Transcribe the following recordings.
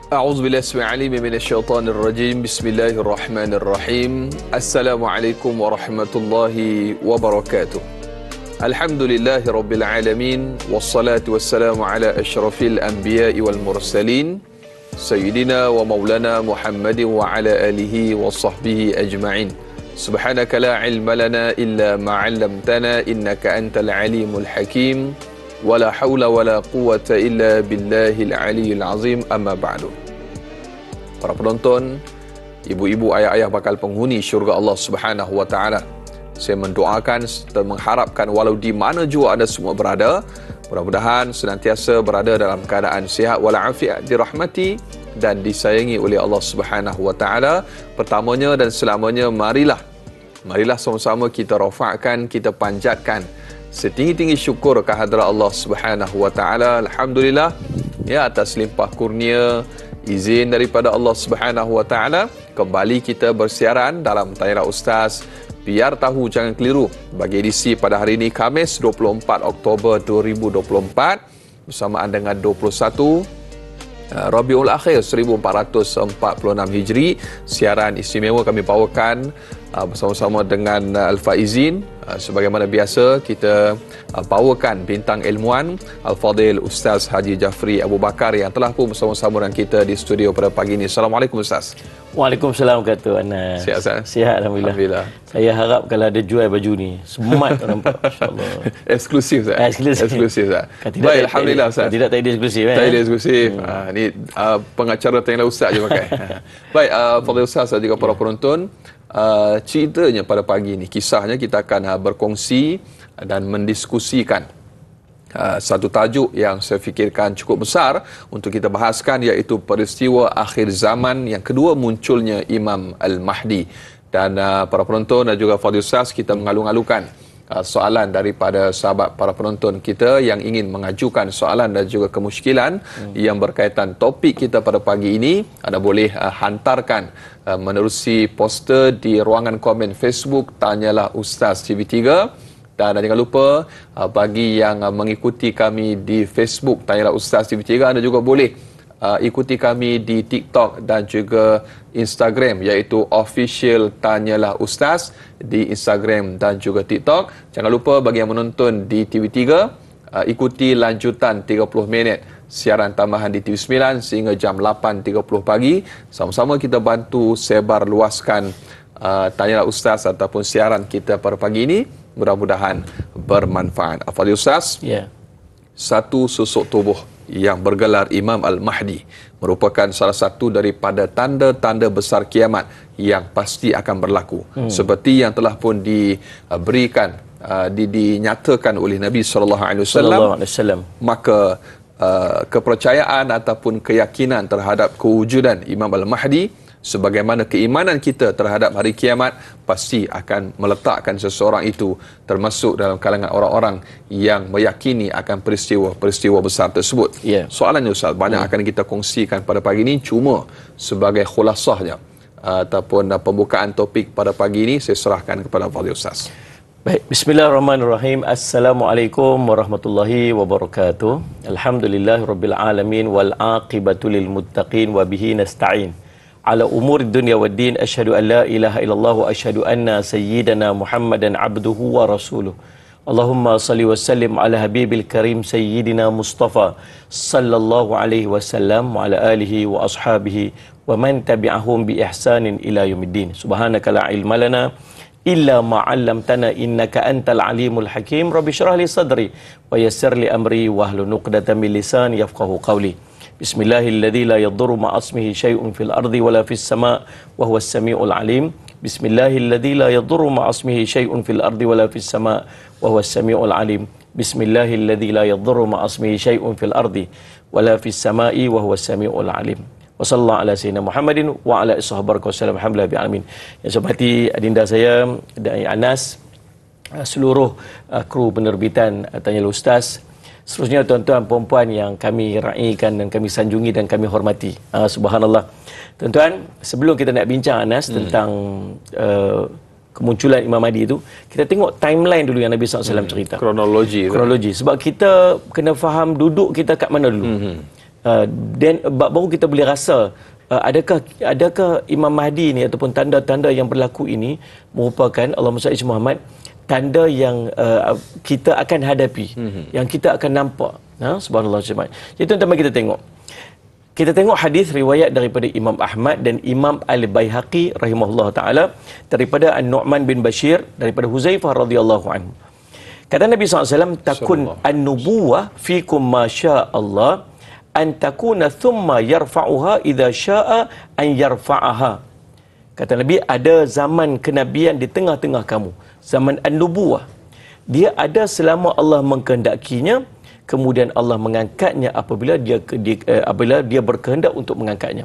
أعوذ بالله السميع العليم من الشيطان الرجيم. بسم الله الرحمن الرحيم. السلام عليكم ورحمة الله وبركاته. الحمد لله رب العالمين والصلاة والسلام على أشرف الأنبياء والمرسلين سيدنا ومولانا محمد وعلى آله وصحبه أجمعين. سبحانك لا علم لنا إلا ما علمتنا إنك أنت العليم الحكيم. ولا حول ولا قوة إلا بالله العلي العظيم. أما بعد. Para penonton, ibu-ibu, ayah-ayah bakal penghuni syurga Allah Subhanahu wa taala. Saya mendoakan serta mengharapkan walau di mana jua anda semua berada, mudah-mudahan senantiasa berada dalam keadaan sihat walafiat, dirahmati dan disayangi oleh Allah Subhanahu wa taala. Pertamanya dan selamanya marilah sama-sama kita rafa'kan, kita panjatkan setinggi-tinggi syukur kehadrat Allah Subhanahu wa taala. Alhamdulillah ya, atas limpah kurnia izin daripada Allah Subhanahu wa taala, kembali kita bersiaran dalam Tanyalah Ustaz. Biar tahu jangan keliru bagi edisi pada hari ini, Khamis 24 Oktober 2024 bersamaan dengan 21 Rabiul Akhir 1446 Hijri. Siaran istimewa kami bawakan bersama-sama dengan Al-Faizin. Sebagaimana biasa, kita bawakan bintang ilmuwan Al-Fadil Ustaz Haji Jafri Abu Bakar yang telah pun bersama-sama dengan kita di studio pada pagi ini. Assalamualaikum Ustaz. Waalaikumsalam kata Anas. Sihat Ustaz? Sihat Alhamdulillah. Saya harap kalau ada jual baju ni, semat nampak. Insya-Allah. Eksklusif Ustaz. Eksklusif Ustaz. Baik, Alhamdulillah Ustaz. Tidak tak ada eksklusif Tak ada eksklusif. Ni pengacara Tanyalah Ustaz je pakai. Baik, Fadil Ustaz dan juga para penonton, ceritanya pada pagi ini, kisahnya kita akan berkongsi dan mendiskusikan satu tajuk yang saya fikirkan cukup besar untuk kita bahaskan, iaitu peristiwa akhir zaman yang kedua munculnya Imam Al-Mahdi. Dan para penonton dan juga Fadil Ustaz, kita mengalung-alungkan soalan daripada sahabat para penonton kita yang ingin mengajukan soalan dan juga kemusykilan yang berkaitan topik kita pada pagi ini. Anda boleh hantarkan menerusi poster di ruangan komen Facebook Tanyalah Ustaz TV3. Dan jangan lupa bagi yang mengikuti kami di Facebook Tanyalah Ustaz TV3, anda juga boleh ikuti kami di TikTok dan juga Instagram, iaitu Official Tanyalah Ustaz di Instagram dan juga TikTok. Jangan lupa bagi yang menonton di TV3, ikuti lanjutan 30 minit siaran tambahan di TV9 sehingga jam 8.30 pagi. Sama-sama kita bantu sebar luaskan Tanyalah Ustaz ataupun siaran kita pada pagi ini. Mudah-mudahan bermanfaat. Fadil Ustaz, satu susuk tubuh yang bergelar Imam Al-Mahdi merupakan salah satu daripada tanda-tanda besar kiamat yang pasti akan berlaku. Seperti yang telah pun diberikan, dinyatakan oleh Nabi SAW. Maka kepercayaan ataupun keyakinan terhadap kewujudan Imam Al-Mahdi, sebagaimana keimanan kita terhadap hari kiamat, pasti akan meletakkan seseorang itu termasuk dalam kalangan orang-orang yang meyakini akan peristiwa-peristiwa besar tersebut. Soalannya Ustaz, banyak akan kita kongsikan pada pagi ini, cuma sebagai khulasahnya ataupun pembukaan topik pada pagi ini, saya serahkan kepada Fadil Ustaz. Baik, bismillahirrahmanirrahim. Assalamualaikum warahmatullahi wabarakatuh. Alhamdulillahirabbil alamin wal aqibatu lil muttaqin wa bihi nasta'in ala umur dunia wad din. Asyhadu an la ilaha illallah wa asyhadu anna sayyidana Muhammadan abduhu wa rasuluh. Allahumma salli wa sallim ala habibil karim sayyidina Mustafa sallallahu alaihi wasallam wa ala alihi wa ashabihi wa man tabi'ahum bi ihsanin ila yaumiddin. Subhanaka la ilma lana illa ma 'allamtana innaka antal alimul hakim. Rabbi shrah li sadri wa yassir li amri wahlul 'uqdatam min lisani yafqahu qawli. Bismillahilladzi la yadurru ma'asmihi syai'un fil ardi wala fis sama' wa huwas samiul alim. Bismillahilladzi la yadurru ma'asmihi syai'un fil ardi wala fis sama' wa huwas samiul alim. Bismillahilladzi la yadurru ma'asmihi syai'un fil ardi wala fis sama'i wa huwas samiul alim. Wa sallallahu ala sayyidina Muhammadin wa ala ashabihi wasallam. Alhamdulillah bil alamin. Yang saya hormati adinda saya dan Anas, seluruh kru penerbitan Tanyalah Ustaz, seterusnya tuan-tuan puan-puan yang kami raikan dan kami sanjungi dan kami hormati. Subhanallah. Tuan-tuan, sebelum kita nak bincang Anas tentang kemunculan Imam Mahdi itu, kita tengok timeline dulu yang Nabi SAW cerita. Kronologi. Sebab kita kena faham duduk kita kat mana dulu. Dan baru kita boleh rasa adakah Imam Mahdi ni ataupun tanda-tanda yang berlaku ini merupakan, Allahumma salli Muhammad, tanda yang kita akan hadapi, yang kita akan nampak. Subhanallah. Jadi tuan-tuan, kita tengok. Kita tengok hadis riwayat daripada Imam Ahmad dan Imam Al-Baihaqi rahimahullah taala daripada An-Nu'man bin Bashir daripada Huzaifah radhiyallahu anhu. Kata Nabi SAW, takun an-nubuwah fikum ma syaa Allah an takuna thumma yarfa'uha idza syaa an yarfa'aha. Kata Nabi, ada zaman kenabian di tengah-tengah kamu, zaman an-nubuwah. Dia ada selama Allah mengkehendakinya, kemudian Allah mengangkatnya apabila dia berkehendak untuk mengangkatnya.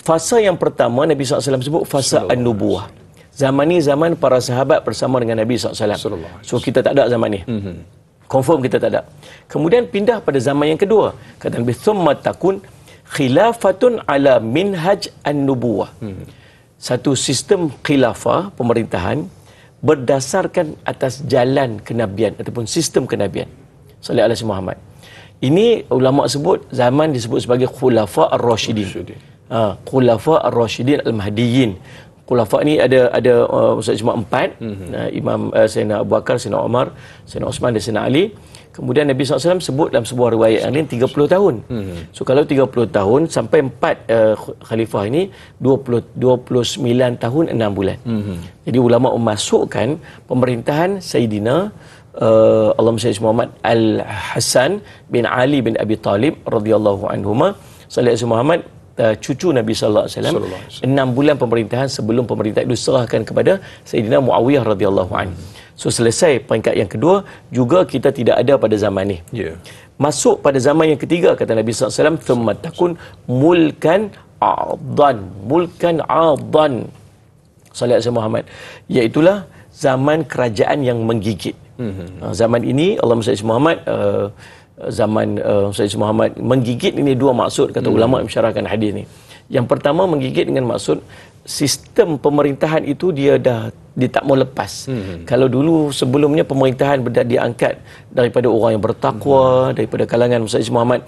Fasa yang pertama Nabi SAW sebut fasa an-nubuwah. Zaman ni zaman para sahabat bersama dengan Nabi SAW. So kita tak ada zaman ni. Confirm kita tak ada. Kemudian pindah pada zaman yang kedua. Kata Nabi, thumma takun khilafatun ala minhaj an-nubuwah. Satu sistem khilafah, pemerintahan, berdasarkan atas jalan kenabian ataupun sistem kenabian. Sallallahu alaihi Muhammad. Ini ulama sebut zaman disebut sebagai khulafa ar-rasyidin. Khulafa ar-rasyidin al-mahdiyyin. Khulafa ni ada cuma 4. Imam Sayyidina Abu Bakar, Sayyidina Umar, Sayyidina Osman dan Sayyidina Ali. Kemudian Nabi SAW sebut dalam sebuah riwayat yang lain 30 tahun. So kalau 30 tahun sampai 4 khalifah ini 29 tahun 6 bulan. Jadi ulama memasukkan pemerintahan Sayyidina Allahumma salli Muhammad Al-Hasan bin Ali bin Abi Talib radhiyallahu anhuma, sallallahu Muhammad, cucu Nabi sallallahu alaihi wasallam, 6 bulan pemerintahan sebelum pemerintahan itu diserahkan kepada Sayyidina Muawiyah radhiyallahu anhu. So selesai peringkat yang kedua, juga kita tidak ada pada zaman ni. Masuk pada zaman yang ketiga, kata Nabi sallallahu alaihi wasallam, thumma takun mulkan adan, mulkan adan, sallallahu Muhammad, iaitulah zaman kerajaan yang menggigit. Zaman ini Allahumma salli Muhammad, zaman Sayyidina Muhammad menggigit, ini dua maksud kata ulama yang mensyarahkan hadis ni. Yang pertama, menggigit dengan maksud sistem pemerintahan itu dia tak mau lepas. Kalau dulu sebelumnya pemerintahan diangkat daripada orang yang bertakwa, daripada kalangan Sayyidina Muhammad,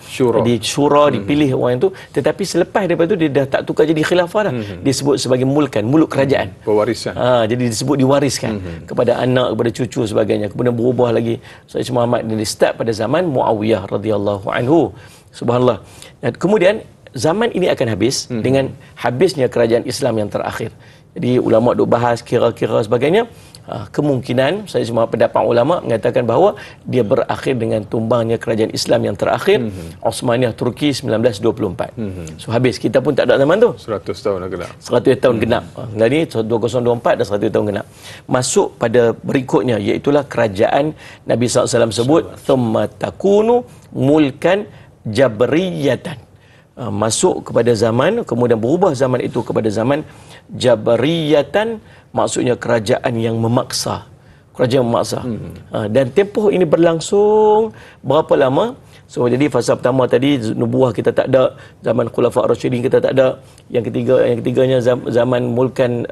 di syura dipilih orang itu, tetapi selepas daripada itu dia dah tak tukar jadi khilafah dah. Disebut sebagai mulkan, muluk kerajaan, pewarisan. Jadi disebut diwariskan kepada anak, kepada cucu sebagainya. Kemudian berubah lagi Sayyidina Muhammad, dan start pada zaman Muawiyah radhiyallahu anhu. Subhanallah. Dan kemudian zaman ini akan habis dengan habisnya kerajaan Islam yang terakhir. Jadi ulama duk bahas kira-kira sebagainya. Kemungkinan, saya cuma pendapat ulama mengatakan bahawa dia berakhir dengan tumbangnya kerajaan Islam yang terakhir, Osmaniyah Turki 1924. So habis, kita pun tak ada zaman tu. 100 tahun dah genap. 100 tahun genap. Dari 2024 dah 100 tahun genap. Masuk pada berikutnya, iaitulah kerajaan Nabi SAW sebut thumma takunu mulkan jabriyatan. Masuk kepada zaman, kemudian berubah zaman itu kepada zaman jabariyatan, maksudnya kerajaan yang memaksa. Kerajaan memaksa. Dan tempoh ini berlangsung berapa lama? So jadi fasa pertama tadi nubuah kita tak ada, zaman khulafa ar-rasyidin kita tak ada, yang ketiganya zaman mulkan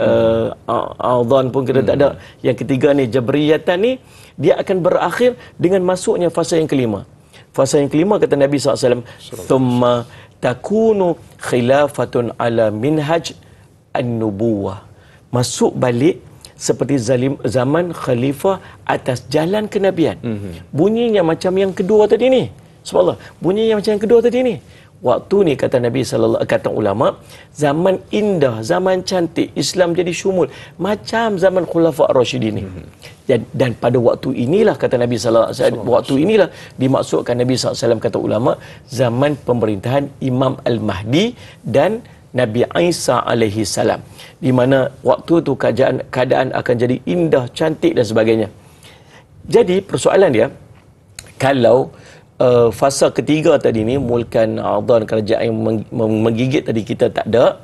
Adhan pun kita tak ada, yang ketiga ni jabriyatan ni dia akan berakhir dengan masuknya fasa yang kelima. Fasa yang kelima kata Nabi SAW, thumma takunu khilafatun ala minhaj an-nubuwah. Masuk balik seperti zaman khalifah atas jalan kenabian. Bunyinya macam yang kedua tadi ni. Subhanallah, bunyinya macam yang kedua tadi ni. Waktu ni kata Nabi sallallahu, kata ulama, zaman indah, zaman cantik, Islam jadi syumul macam zaman khulafa ar-rasyidin ni. Dan pada waktu inilah kata Nabi sallallahu alaihi wasallam, waktu inilah dimaksudkan Nabi sallallahu alaihi wasallam kata ulama, zaman pemerintahan Imam Al-Mahdi dan Nabi Isa alaihi salam, di mana waktu tu keadaan akan jadi indah, cantik dan sebagainya. Jadi persoalan dia, kalau fasa ketiga tadi ni mulkan Adhan, kerajaan yang menggigit tadi kita tak ada,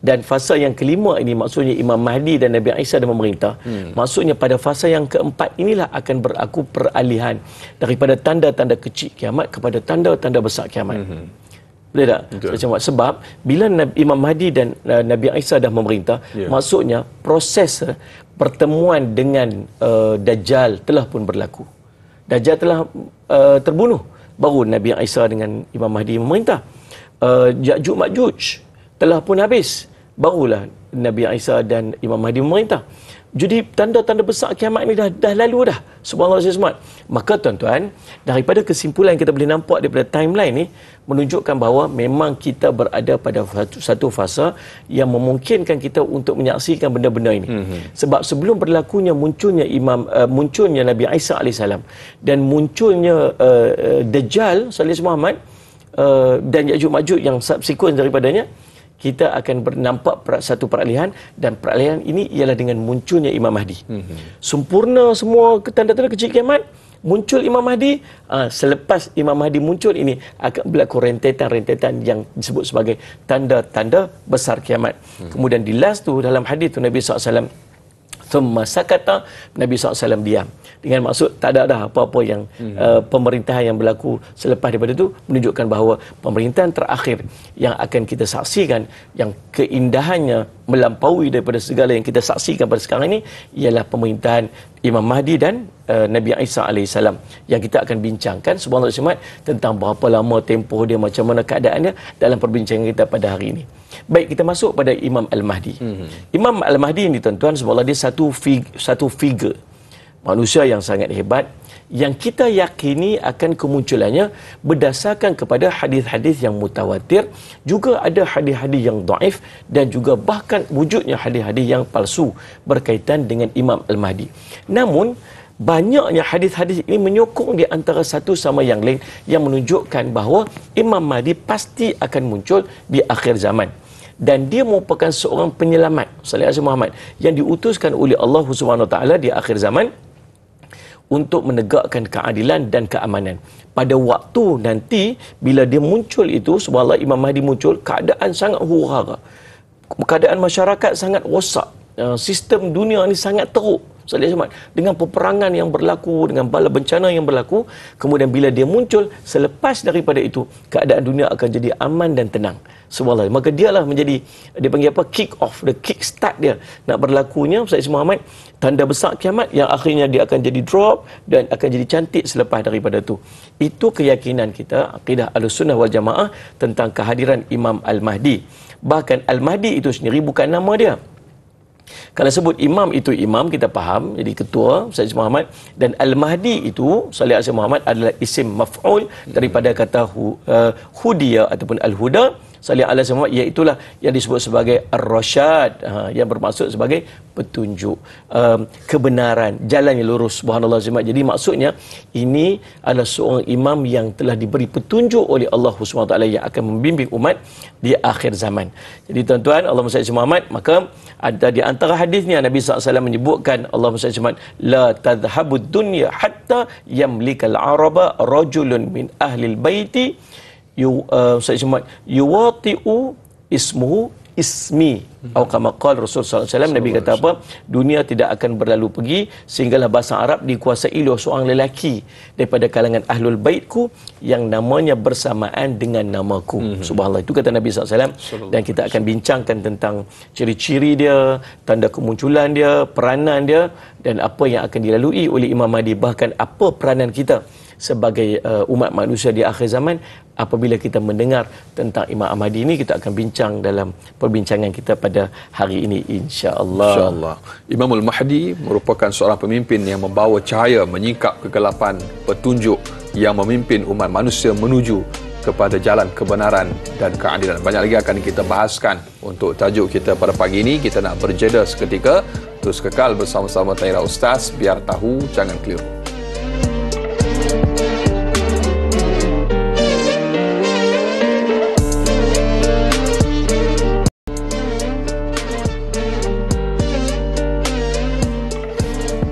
dan fasa yang kelima ini maksudnya Imam Mahdi dan Nabi Isa dah memerintah. Maksudnya pada fasa yang keempat inilah akan berlaku peralihan daripada tanda-tanda kecil kiamat kepada tanda-tanda besar kiamat. Boleh tak? Sebab bila Imam Mahdi dan Nabi Isa dah memerintah, maksudnya proses pertemuan dengan Dajjal telah pun berlaku. Dajjal telah terbunuh. baru Nabi Isa dengan Imam Mahdi memerintah. Ya'juj Ma'juj telah pun habis, barulah Nabi Isa dan Imam Mahdi memerintah. Jadi tanda-tanda besar kiamat ni dah lalu dah. Subhanallah semua. Maka tuan-tuan, daripada kesimpulan kita boleh nampak daripada timeline ni menunjukkan bahawa memang kita berada pada satu fasa yang memungkinkan kita untuk menyaksikan benda-benda ini. Sebab sebelum berlakunya munculnya munculnya Nabi Isa alaihissalam dan munculnya Dajjal sallallahu Muhammad dan Ya'juj Ma'juj yang subsequent daripadanya, kita akan nampak satu peralihan, dan peralihan ini ialah dengan munculnya Imam Mahdi. Sempurna semua tanda-tanda kecil kiamat, muncul Imam Mahdi. Selepas Imam Mahdi muncul ini akan berlaku rentetan-rentetan yang disebut sebagai tanda-tanda besar kiamat. Kemudian di last tu dalam hadis tu Nabi SAW, thumma sakata, Nabi SAW diam. Dengan maksud tak ada dah apa-apa yang pemerintahan yang berlaku selepas daripada itu, menunjukkan bahawa pemerintahan terakhir yang akan kita saksikan, yang keindahannya melampaui daripada segala yang kita saksikan pada sekarang ini, ialah pemerintahan Imam Mahdi dan Nabi Isa alaihissalam, yang kita akan bincangkan subhanallah tentang berapa lama tempoh dia, macam mana keadaannya dalam perbincangan kita pada hari ini. Baik, kita masuk pada Imam Al-Mahdi. Imam Al-Mahdi ini tuan-tuan, subhanallah, dia satu figure manusia yang sangat hebat, yang kita yakini akan kemunculannya berdasarkan kepada hadis-hadis yang mutawatir, juga ada hadis-hadis yang dhaif, dan juga bahkan wujudnya hadis-hadis yang palsu berkaitan dengan Imam Al-Mahdi. Namun banyaknya hadis-hadis ini menyokong di antara satu sama yang lain, yang menunjukkan bahawa Imam Mahdi pasti akan muncul di akhir zaman, dan dia merupakan seorang penyelamat sallallahu alaihi Muhammad yang diutuskan oleh Allah Subhanahu Wa Taala di akhir zaman untuk menegakkan keadilan dan keamanan. Pada waktu nanti bila dia muncul itu, subhanallah, Imam Mahdi muncul, keadaan sangat huru-hara, keadaan masyarakat sangat rosak, sistem dunia ini sangat teruk dengan peperangan yang berlaku, dengan bala bencana yang berlaku. Kemudian bila dia muncul, selepas daripada itu keadaan dunia akan jadi aman dan tenang. Subhanallah. Maka dialah menjadi, dia panggil apa, kick off, the kick start dia nak berlakunya Sayyid Muhammad, tanda besar kiamat yang akhirnya dia akan jadi drop dan akan jadi cantik selepas daripada itu. Itu keyakinan kita, akidah Ahlussunnah wal Jamaah tentang kehadiran Imam Al-Mahdi. Bahkan Al-Mahdi itu sendiri bukan nama dia. Kalau sebut imam itu imam, kita faham, jadi ketua Sayyid Muhammad. Dan Al-Mahdi itu sallallahu alaihi Muhammad adalah isim maf'ul daripada kata hudiya ataupun al-huda sallallahu alaihi Muhammad, iaitulah yang disebut sebagai ar-rasyad, yang bermaksud sebagai petunjuk, kebenaran, jalan yang lurus. Subhanallah. Jadi maksudnya ini adalah seorang imam yang telah diberi petunjuk oleh Allah SWT yang akan membimbing umat di akhir zaman. Jadi tuan-tuan, Allahumma salli ala Muhammad, maka ada di antara hadisnya Nabi SAW menyebutkan, Allahumma salli ala Muhammad, la tadhhabud dunya hatta yamlikal araba rajulun min ahlil baiti yuwati'u ismuhu ismi, atau kama qala Rasul sallallahu alaihi wasallam. Nabi kata apa? Dunia tidak akan berlalu pergi sehinggalah bahasa Arab dikuasai oleh seorang lelaki daripada kalangan ahlul baitku yang namanya bersamaan dengan namaku. Subhanallah. Itu kata Nabi sallallahu alaihi wasallam, dan kita akan bincangkan tentang ciri-ciri dia, tanda kemunculan dia, peranan dia, dan apa yang akan dilalui oleh Imam Mahdi, bahkan apa peranan kita sebagai umat manusia di akhir zaman apabila kita mendengar tentang Imam Mahdi ini. Kita akan bincang dalam perbincangan kita pada hari ini, insya-Allah. Insya-Allah. Imamul Mahdi merupakan seorang pemimpin yang membawa cahaya menyingkap kegelapan petunjuk yang memimpin umat manusia menuju kepada jalan kebenaran dan keadilan. Banyak lagi akan kita bahaskan untuk tajuk kita pada pagi ini. Kita nak berjeda seketika. Terus kekal bersama-sama Tahira Ustaz, biar tahu jangan keliru.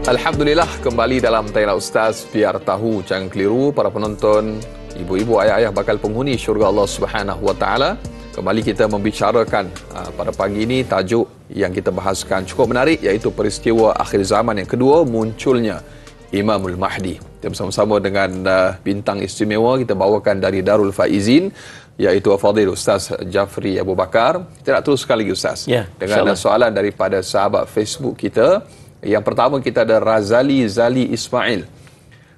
Alhamdulillah, kembali dalam Tahira Ustaz, biar tahu jangan keliru. Para penonton, ibu-ibu, ayah-ayah bakal penghuni syurga Allah Subhanahu Wa Taala, kembali kita membicarakan pada pagi ini tajuk yang kita bahaskan cukup menarik, iaitu peristiwa akhir zaman yang kedua, munculnya Imamul Mahdi. Kita bersama-sama dengan bintang istimewa kita bawakan dari Darul Faizin, iaitu Fadil Ustaz Jafri Abu Bakar. Kita nak teruskan lagi Ustaz, dengan soalan daripada sahabat Facebook kita. Yang pertama, kita ada Razali Zali Ismail.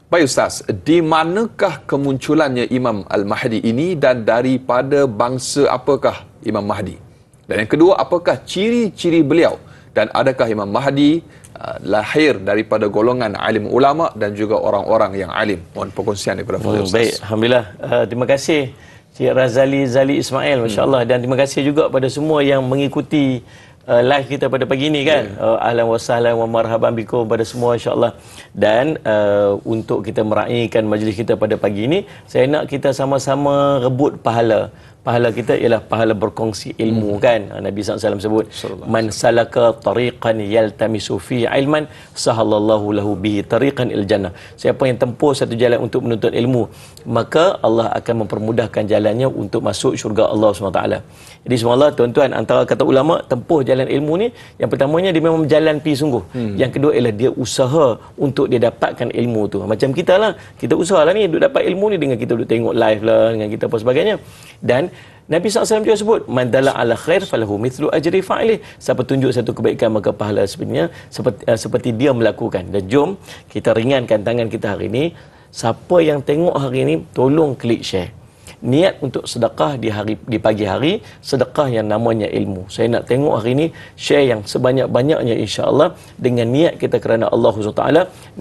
Baik Ustaz, di manakah kemunculannya Imam Al-Mahdi ini dan daripada bangsa apakah Imam Mahdi? Dan yang kedua, apakah ciri-ciri beliau? Dan adakah Imam Mahdi lahir daripada golongan alim ulama dan juga orang-orang yang alim? Mohon perkongsian daripada Fadil Ustaz. Baik, Alhamdulillah. Terima kasih Cik Razali Zali Ismail, Masya Allah. Dan terima kasih juga pada semua yang mengikuti live kita pada pagi ini kan. Ahlan wa sahlan wa marhaban bikum pada semua, insya-Allah. Dan untuk kita meraihkan majlis kita pada pagi ini, saya nak kita sama-sama rebut pahala. Pahala kita ialah pahala berkongsi ilmu kan. Nabi SAW sebut, man salaka tariqan yaltamisu fi ilman sahallallahu lahu bihi tariqan il jannah. Siapa yang tempuh satu jalan untuk menuntut ilmu, maka Allah akan mempermudahkan jalannya untuk masuk syurga Allah SWT. Jadi subhanallah tuan-tuan, antara kata ulama tempuh jalan ilmu ni, yang pertamanya dia memang jalan pi sungguh. Yang kedua ialah dia usaha untuk dia dapatkan ilmu tu. Macam kita lah, kita usahalah ni duk dapat ilmu ni dengan kita duk tengok live lah, dengan kita apa sebagainya. Dan Nabi SAW juga sebut, man dalla ala khair falahu mithlu ajri fa'ilih. Siapa tunjuk satu kebaikan maka pahala sebenarnya seperti dia melakukan. Dan jom kita ringankan tangan kita hari ini. Siapa yang tengok hari ini, tolong klik share. Niat untuk sedekah di pagi hari, sedekah yang namanya ilmu. Saya nak tengok hari ini share yang sebanyak-banyaknya, insya-Allah, dengan niat kita kerana Allah SWT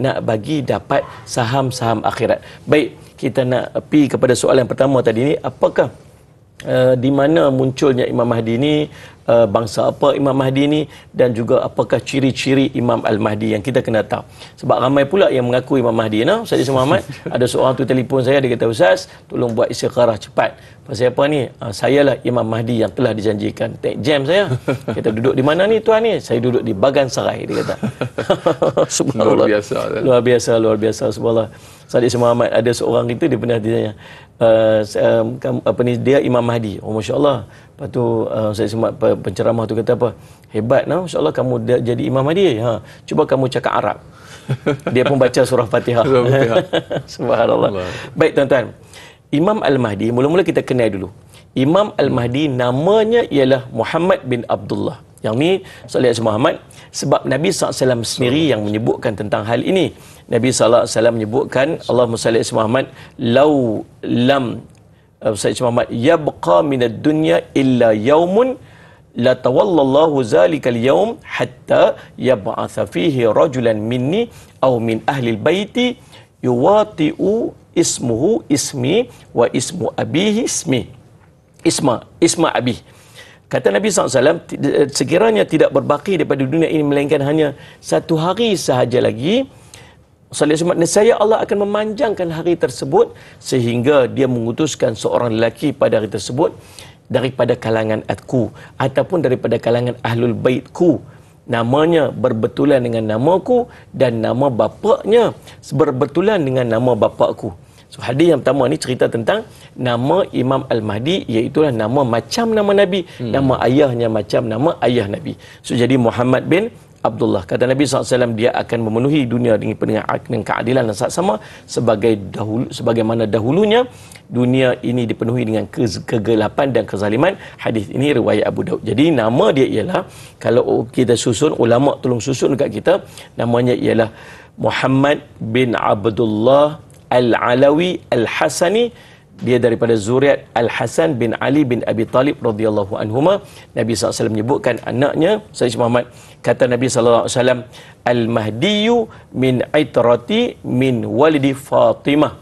nak bagi dapat saham-saham akhirat. Baik, kita nak pergi kepada soalan pertama tadi ni, apakah di mana munculnya Imam Mahdi ini, bangsa apa Imam Mahdi ini, dan juga apakah ciri-ciri Imam Al-Mahdi yang kita kena tahu. Sebab ramai pula yang mengaku Imam Mahdi. Ustaz Muhammad, ada seorang tu telefon saya, dia kata, Ustaz, tolong buat istikharah cepat. Pasal apa ni? Sayalah Imam Mahdi yang telah dijanjikan. Take jam saya. Kita duduk di mana ni tuan ni? Saya duduk di Bagan Serai, dia kata. Subhanallah. Luar biasa. Subhanallah. Ustaz Muhammad, ada seorang itu, dia pernah ditanya, apa ni, dia Imam Mahdi. Oh, Masya Allah. Lepas tu saya sempat penceramah tu kata apa? Hebat nah, Masya Allah kamu jadi Imam Mahdi. Cuba kamu cakap Arab. Dia pun baca surah Fatihah. Subhanallah. Baik tuan-tuan. Imam Al-Mahdi, mula-mula kita kenal dulu. Imam Al-Mahdi namanya ialah Muhammad bin Abdullah. Yang ni Salih Muhammad, sebab Nabi SAW sendiri yang menyebutkan tentang hal ini. Nabi SAW menyebutkan, Allahumma salli ala Muhammad, lau lam Sayyid Muhammad yabqa minad dunya illa yaumun la tawallallahu zalikal yaum hatta yab'atha fihi rajulan minni aw min ahli albayti yuwati'u ismuhu ismi wa ismu abihi ismi isma abih. Kata Nabi SAW, sekiranya tidak berbaki daripada dunia ini melainkan hanya satu hari sahaja lagi, nescaya Allah akan memanjangkan hari tersebut sehingga dia mengutuskan seorang lelaki pada hari tersebut daripada kalangan aku ataupun daripada kalangan ahlul baitku, namanya berbetulan dengan namaku dan nama bapaknya berbetulan dengan nama bapakku. So hadis yang pertama ni cerita tentang nama Imam Al-Mahdi, iaitu nama macam nama Nabi, nama ayahnya macam nama ayah Nabi. So jadi Muhammad bin Abdullah. Kata Nabi SAW, dia akan memenuhi dunia dengan keadilan dan saksama sebagaimana dahulunya dunia ini dipenuhi dengan kegelapan dan kezaliman. Hadis ini riwayat Abu Daud. Jadi nama dia ialah, kalau kita susun, ulama tolong susun dekat kita, namanya ialah Muhammad bin Abdullah Al-Alawi Al-Hasani. Dia daripada zuriat Al-Hasan bin Ali bin Abi Talib radhiyallahu anhuma. Nabi SAW menyebutkan anaknya Sayyid Muhammad. Kata Nabi SAW, Al-Mahdiyu min aitrati min walidi Fatimah.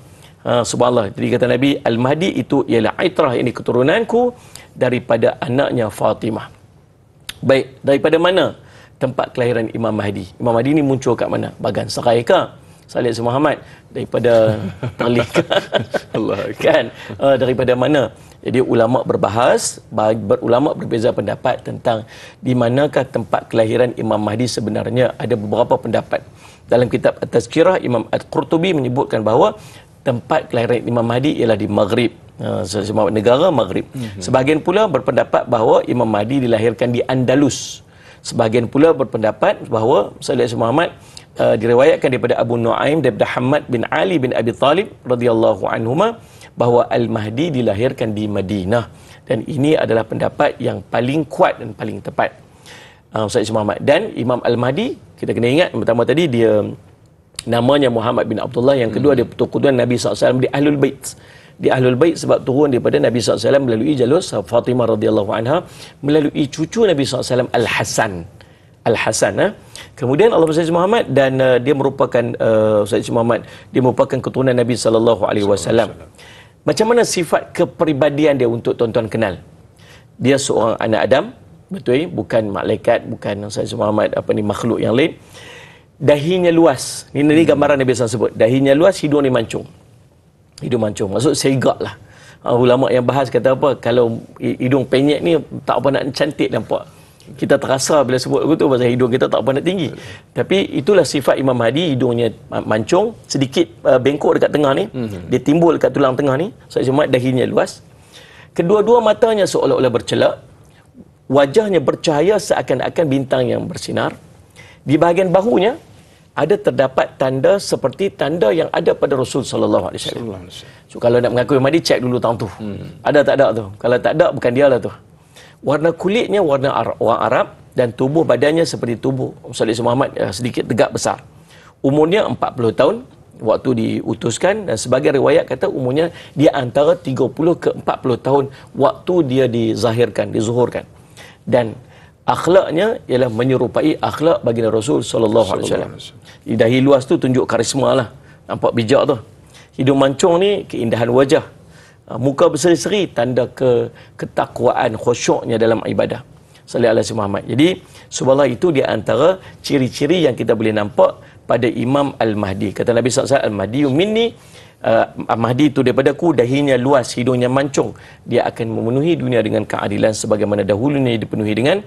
Subhanallah. Jadi kata Nabi, Al-Mahdi itu ialah aitrah, ini keturunanku daripada anaknya Fatimah. Baik, daripada mana tempat kelahiran Imam Mahdi? Imam Mahdi ini muncul kat mana? Bagan Serai ke? Salih Muhammad daripada Talib kan, daripada mana? Jadi ulama berbahas, ulama berbeza pendapat tentang di manakah tempat kelahiran Imam Mahdi sebenarnya. Ada beberapa pendapat. Dalam kitab At-Tazkirah, Imam Al-Qurtubi menyebutkan bahawa tempat kelahiran Imam Mahdi ialah di Maghrib, negara Maghrib. Sebahagian pula berpendapat bahawa Imam Mahdi dilahirkan di Andalus. Sebahagian pula berpendapat bahawa Salih Muhammad diriwayatkan daripada Abu Nuaim daripada Hamad bin Ali bin Abi Talib radhiyallahu anhuma bahawa Al-Mahdi dilahirkan di Madinah, dan ini adalah pendapat yang paling kuat dan paling tepat. Ustaz Muhammad dan Imam Al-Mahdi, kita kena ingat yang pertama tadi, dia namanya Muhammad bin Abdullah. Yang kedua, dia keturunan Nabi SAW di Ahlul Bait. Di Ahlul Bait sebab turun daripada Nabi SAW melalui jalur Fatimah radhiyallahu anha, melalui cucu Nabi SAW Al-Hasan. Kemudian Allah Sayyid Muhammad, dan dia merupakan Sayyid Muhammad, dia merupakan keturunan Nabi SAW. Macam mana sifat kepribadian dia untuk tuan-tuan kenal? Dia seorang anak Adam, betul, bukan malaikat, bukan Sayyid Muhammad makhluk yang lain. Dahinya luas. Ini gambaran Nabi SAW sebut. Dahinya luas, hidung ni mancung. Hidung mancung. Maksud segak lah. Ulama yang bahas kata apa, kalau hidung penyek ni tak apa nak cantik nampak. Kita terasa bila sebut begitu pasal hidung kita tak apa nak tinggi. Tapi itulah sifat Imam Mahdi, hidungnya mancung, sedikit bengkok dekat tengah ni. Dia timbul dekat tulang tengah ni. Sayyid Muhammad dahinya luas. Kedua-dua matanya seolah-olah bercelak. Wajahnya bercahaya seakan-akan bintang yang bersinar. Di bahagian bahunya ada terdapat tanda seperti tanda yang ada pada Rasul sallallahu alaihi wasallam. So kalau nak mengaku Imam Mahdi, cek dulu tang tu. Ada tak ada tu? Kalau tak ada, bukan dia lah tu. Warna kulitnya warna orang Arab, dan tubuh badannya seperti tubuh Sayyid Muhammad, sedikit tegak besar. Umurnya 40 tahun waktu diutuskan, dan sebagai riwayat kata umurnya dia antara 30 ke 40 tahun waktu dia dizuhurkan. Dan akhlaknya ialah menyerupai akhlak baginda Rasul sallallahu alaihi wasallam. Dahi luas tu tunjuk karisma lah. Nampak bijak tu. Hidung mancung ni keindahan wajah. Muka berseri-seri tanda ketakwaan, khusyuknya dalam ibadah. Sallallahu alaihi Muhammad. Jadi subhanallah, itu di antara ciri-ciri yang kita boleh nampak pada Imam Al-Mahdi. Kata Nabi SAW, Al-Mahdi minni, Al-Mahdi itu daripadaku, dahinya luas, hidungnya mancung. Dia akan memenuhi dunia dengan keadilan sebagaimana dahulunya dipenuhi dengan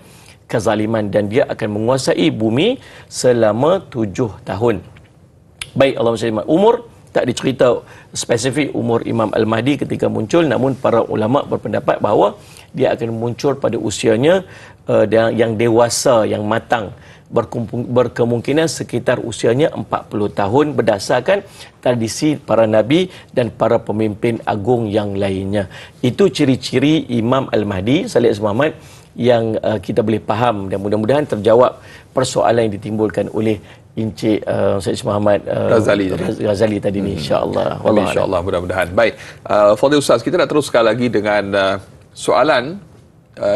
kezaliman, dan dia akan menguasai bumi selama 7 tahun. Baik, Allah SWT. Umur tak dicerita spesifik umur Imam Al-Mahdi ketika muncul, namun para ulama berpendapat bahawa dia akan muncul pada usianya yang dewasa, yang matang, berkemungkinan sekitar usianya 40 tahun berdasarkan tradisi para nabi dan para pemimpin agung yang lainnya. Itu ciri-ciri Imam Al-Mahdi Salih Muhammad yang kita boleh faham, dan mudah-mudahan terjawab persoalan yang ditimbulkan oleh Encik Sayyid Muhammad Ghazali tadi ni, insya-Allah. Insya-Allah, mudah-mudahan. Baik, Fadil Ustaz, kita nak teruskan lagi dengan soalan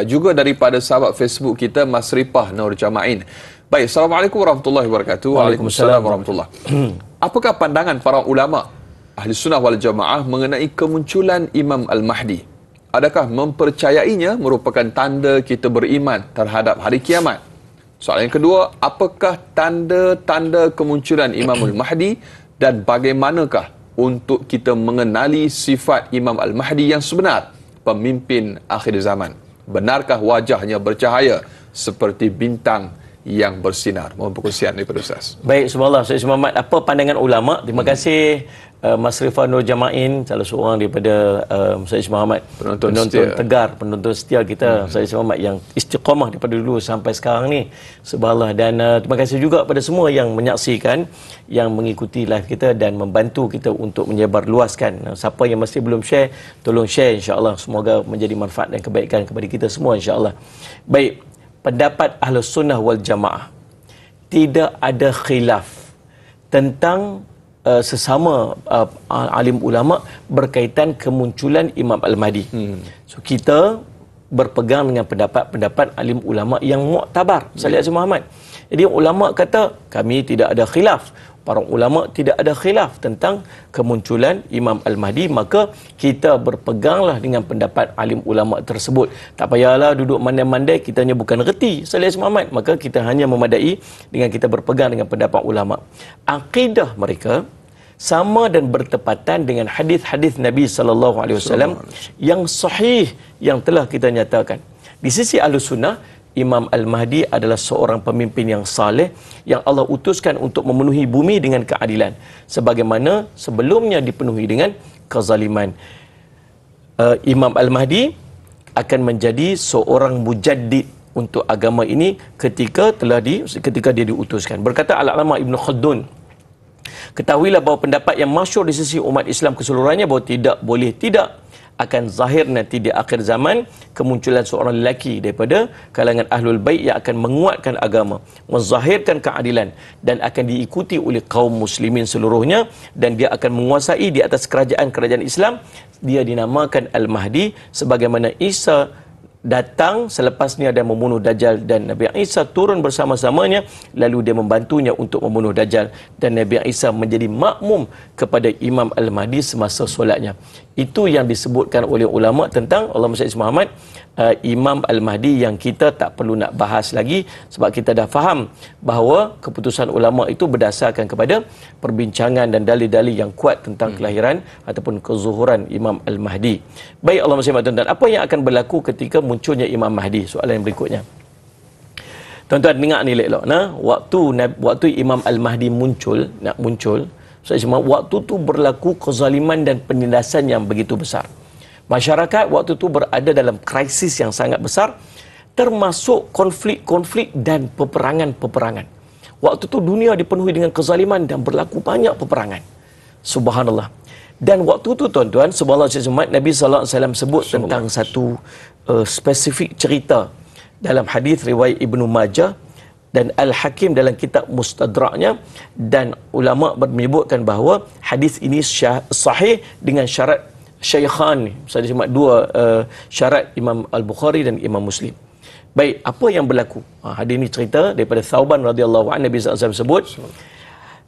juga daripada sahabat Facebook kita, Mas Ripah Nur Jama'in. Baik, Assalamualaikum warahmatullahi wabarakatuh. Waalaikumsalam warahmatullahi. Apakah pandangan para ulama Ahli Sunnah wal Jamaah mengenai kemunculan Imam Al-Mahdi? Adakah mempercayainya merupakan tanda kita beriman terhadap hari kiamat? Soalan yang kedua, apakah tanda-tanda kemunculan Imam Al-Mahdi, dan bagaimanakah untuk kita mengenali sifat Imam Al-Mahdi yang sebenar, pemimpin akhir zaman? Benarkah wajahnya bercahaya seperti bintang yang bersinar? Mohon perkongsian daripada Ustaz. Baik, subhanallah, Sayyid Muhammad, apa pandangan ulama? Terima kasih Mas Rifah Nur Jama'in, salah seorang daripada Sayyid Muhammad, penonton tegar, penonton setia kita, Sayyid Muhammad, yang istiqamah daripada dulu sampai sekarang ni, subhanallah. Dan terima kasih juga pada semua yang menyaksikan, yang mengikuti live kita dan membantu kita untuk menyebar luaskan. Siapa yang masih belum share, tolong share, insya-Allah. Semoga menjadi manfaat dan kebaikan kepada kita semua, insya-Allah. Baik, pendapat Ahlus Sunnah wal Jamaah, tidak ada khilaf tentang sesama alim ulama berkaitan kemunculan Imam Al-Mahdi. So kita berpegang dengan pendapat-pendapat alim ulama yang muktabar, Salih Muhammad. Jadi ulama kata kami tidak ada khilaf, para ulama tidak ada khilaf tentang kemunculan Imam Al-Mahdi, maka kita berpeganglah dengan pendapat alim ulama tersebut. Tak payahlah duduk mandai-mandai, kita hanya bukan reti Salih Muhammad, maka kita hanya memadai dengan kita berpegang dengan pendapat ulama. Akidah mereka sama dan bertepatan dengan hadis-hadis Nabi sallallahu alaihi wasallam yang sahih yang telah kita nyatakan. Di sisi Ahlus Sunnah, Imam Al-Mahdi adalah seorang pemimpin yang saleh yang Allah utuskan untuk memenuhi bumi dengan keadilan, sebagaimana sebelumnya dipenuhi dengan kezaliman. Imam Al-Mahdi akan menjadi seorang mujaddid untuk agama ini ketika dia diutuskan. Berkata Al-Alama Ibn Khaldun, ketahuilah bahawa pendapat yang masyhur di sisi umat Islam keseluruhannya bahawa tidak akan zahir nanti di akhir zaman kemunculan seorang lelaki daripada kalangan ahlul bait yang akan menguatkan agama, menzahirkan keadilan dan akan diikuti oleh kaum muslimin seluruhnya, dan dia akan menguasai di atas kerajaan-kerajaan Islam. Dia dinamakan Al-Mahdi, sebagaimana Isa datang selepasnya dan membunuh Dajjal, dan Nabi Isa turun bersama-samanya lalu dia membantunya untuk membunuh Dajjal, dan Nabi Isa menjadi makmum kepada Imam Al-Mahdi semasa solatnya. Itu yang disebutkan oleh ulama tentang Allahumma salli Muhammad, Imam Al-Mahdi, yang kita tak perlu nak bahas lagi sebab kita dah faham bahawa keputusan ulama itu berdasarkan kepada perbincangan dan dalil-dalil yang kuat tentang kelahiran ataupun kezuhuran Imam Al-Mahdi. Baik, Allahumma salli tuan-tuan, apa yang akan berlaku ketika munculnya Imam Mahdi? Soalan yang berikutnya. Tuan-tuan dengar ni elok. Waktu Imam Al-Mahdi muncul, waktu tu berlaku kezaliman dan penindasan yang begitu besar. Masyarakat waktu tu berada dalam krisis yang sangat besar, termasuk konflik-konflik dan peperangan-peperangan. Waktu tu dunia dipenuhi dengan kezaliman dan berlaku banyak peperangan. Subhanallah. Dan waktu tu tuan-tuan, subhanallah, Nabi SAW sebut tentang satu spesifik cerita dalam hadis riwayat Ibnu Majah dan Al-Hakim dalam kitab Mustadraknya, dan ulama menyebutkan bahawa hadis ini sahih dengan syarat Syaikhan ni. Saya cuma dua syarat Imam Al-Bukhari dan Imam Muslim. Baik, apa yang berlaku? Hadis ini cerita daripada Thauban radhiyallahu anhu. Nabi SAW sebut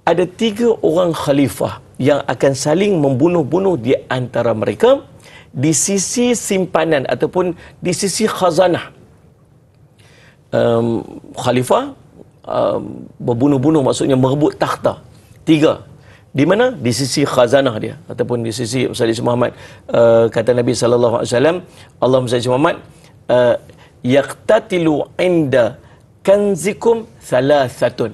ada 3 orang khalifah yang akan saling membunuh-bunuh di antara mereka di sisi simpanan ataupun di sisi khazanah. Khalifah berbunuh-bunuh, maksudnya merebut takhta. 3. Di mana? Di sisi khazanah dia ataupun di sisi Sallallahu Muhammad. Kata Nabi sallallahu alaihi wasallam, Allahumma salli Muhammad, yaqtatilu inda kanzikum thalathatun,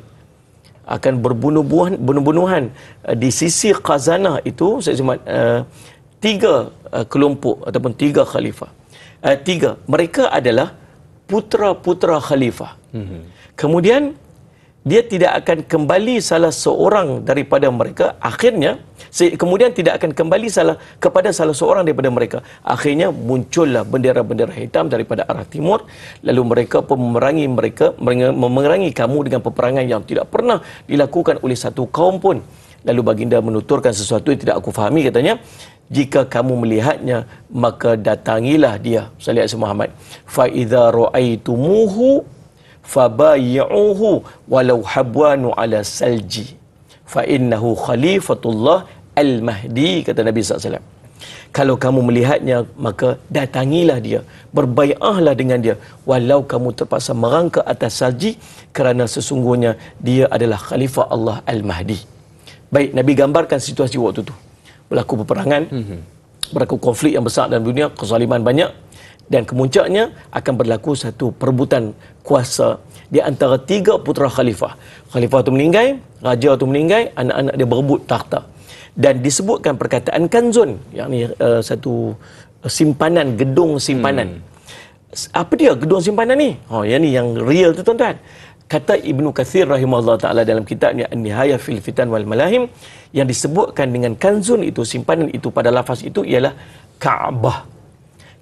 akan berbunuh-bunuhan di sisi khazanah itu Sallallahu Muhammad, 3 kelompok ataupun 3 khalifah. 3 mereka adalah putra-putra khalifah. Kemudian dia tidak akan kembali salah seorang daripada mereka. Kemudian tidak akan kembali kepada salah seorang daripada mereka. Akhirnya muncullah bendera-bendera hitam daripada arah timur. Lalu mereka pun memerangi kamu dengan peperangan yang tidak pernah dilakukan oleh satu kaum pun. Lalu baginda menuturkan sesuatu yang tidak aku fahami, katanya, jika kamu melihatnya maka datangilah dia. Sallallahu alaihi Muhammad. Fa idza ra'aitumuhu fabayi'uhu walau habwanu ala salji fa innahu khalifatullah al-mahdi, kata Nabi SAW. Kalau kamu melihatnya maka datangilah dia, berbai'ahlah dengan dia walau kamu terpaksa merangkak atas salji, kerana sesungguhnya dia adalah khalifah Allah al-Mahdi. Baik, Nabi gambarkan situasi waktu tu. Berlaku peperangan, berlaku konflik yang besar dalam dunia, kezaliman banyak, dan kemuncaknya akan berlaku satu perebutan kuasa di antara 3 putera khalifah. Khalifah itu meninggal, raja itu meninggal, anak-anak dia berebut takhta. Dan disebutkan perkataan kanzun, yakni satu simpanan, gedung simpanan. Apa dia gedung simpanan ni? Yang ni yang real tu tuan-tuan. Kata Ibnu Katsir rahimahullah ta'ala dalam kitabnya An-Nihayah fil Fitan wal Malahim, yang disebutkan dengan kanzun itu, simpanan itu pada lafaz itu ialah Kaabah.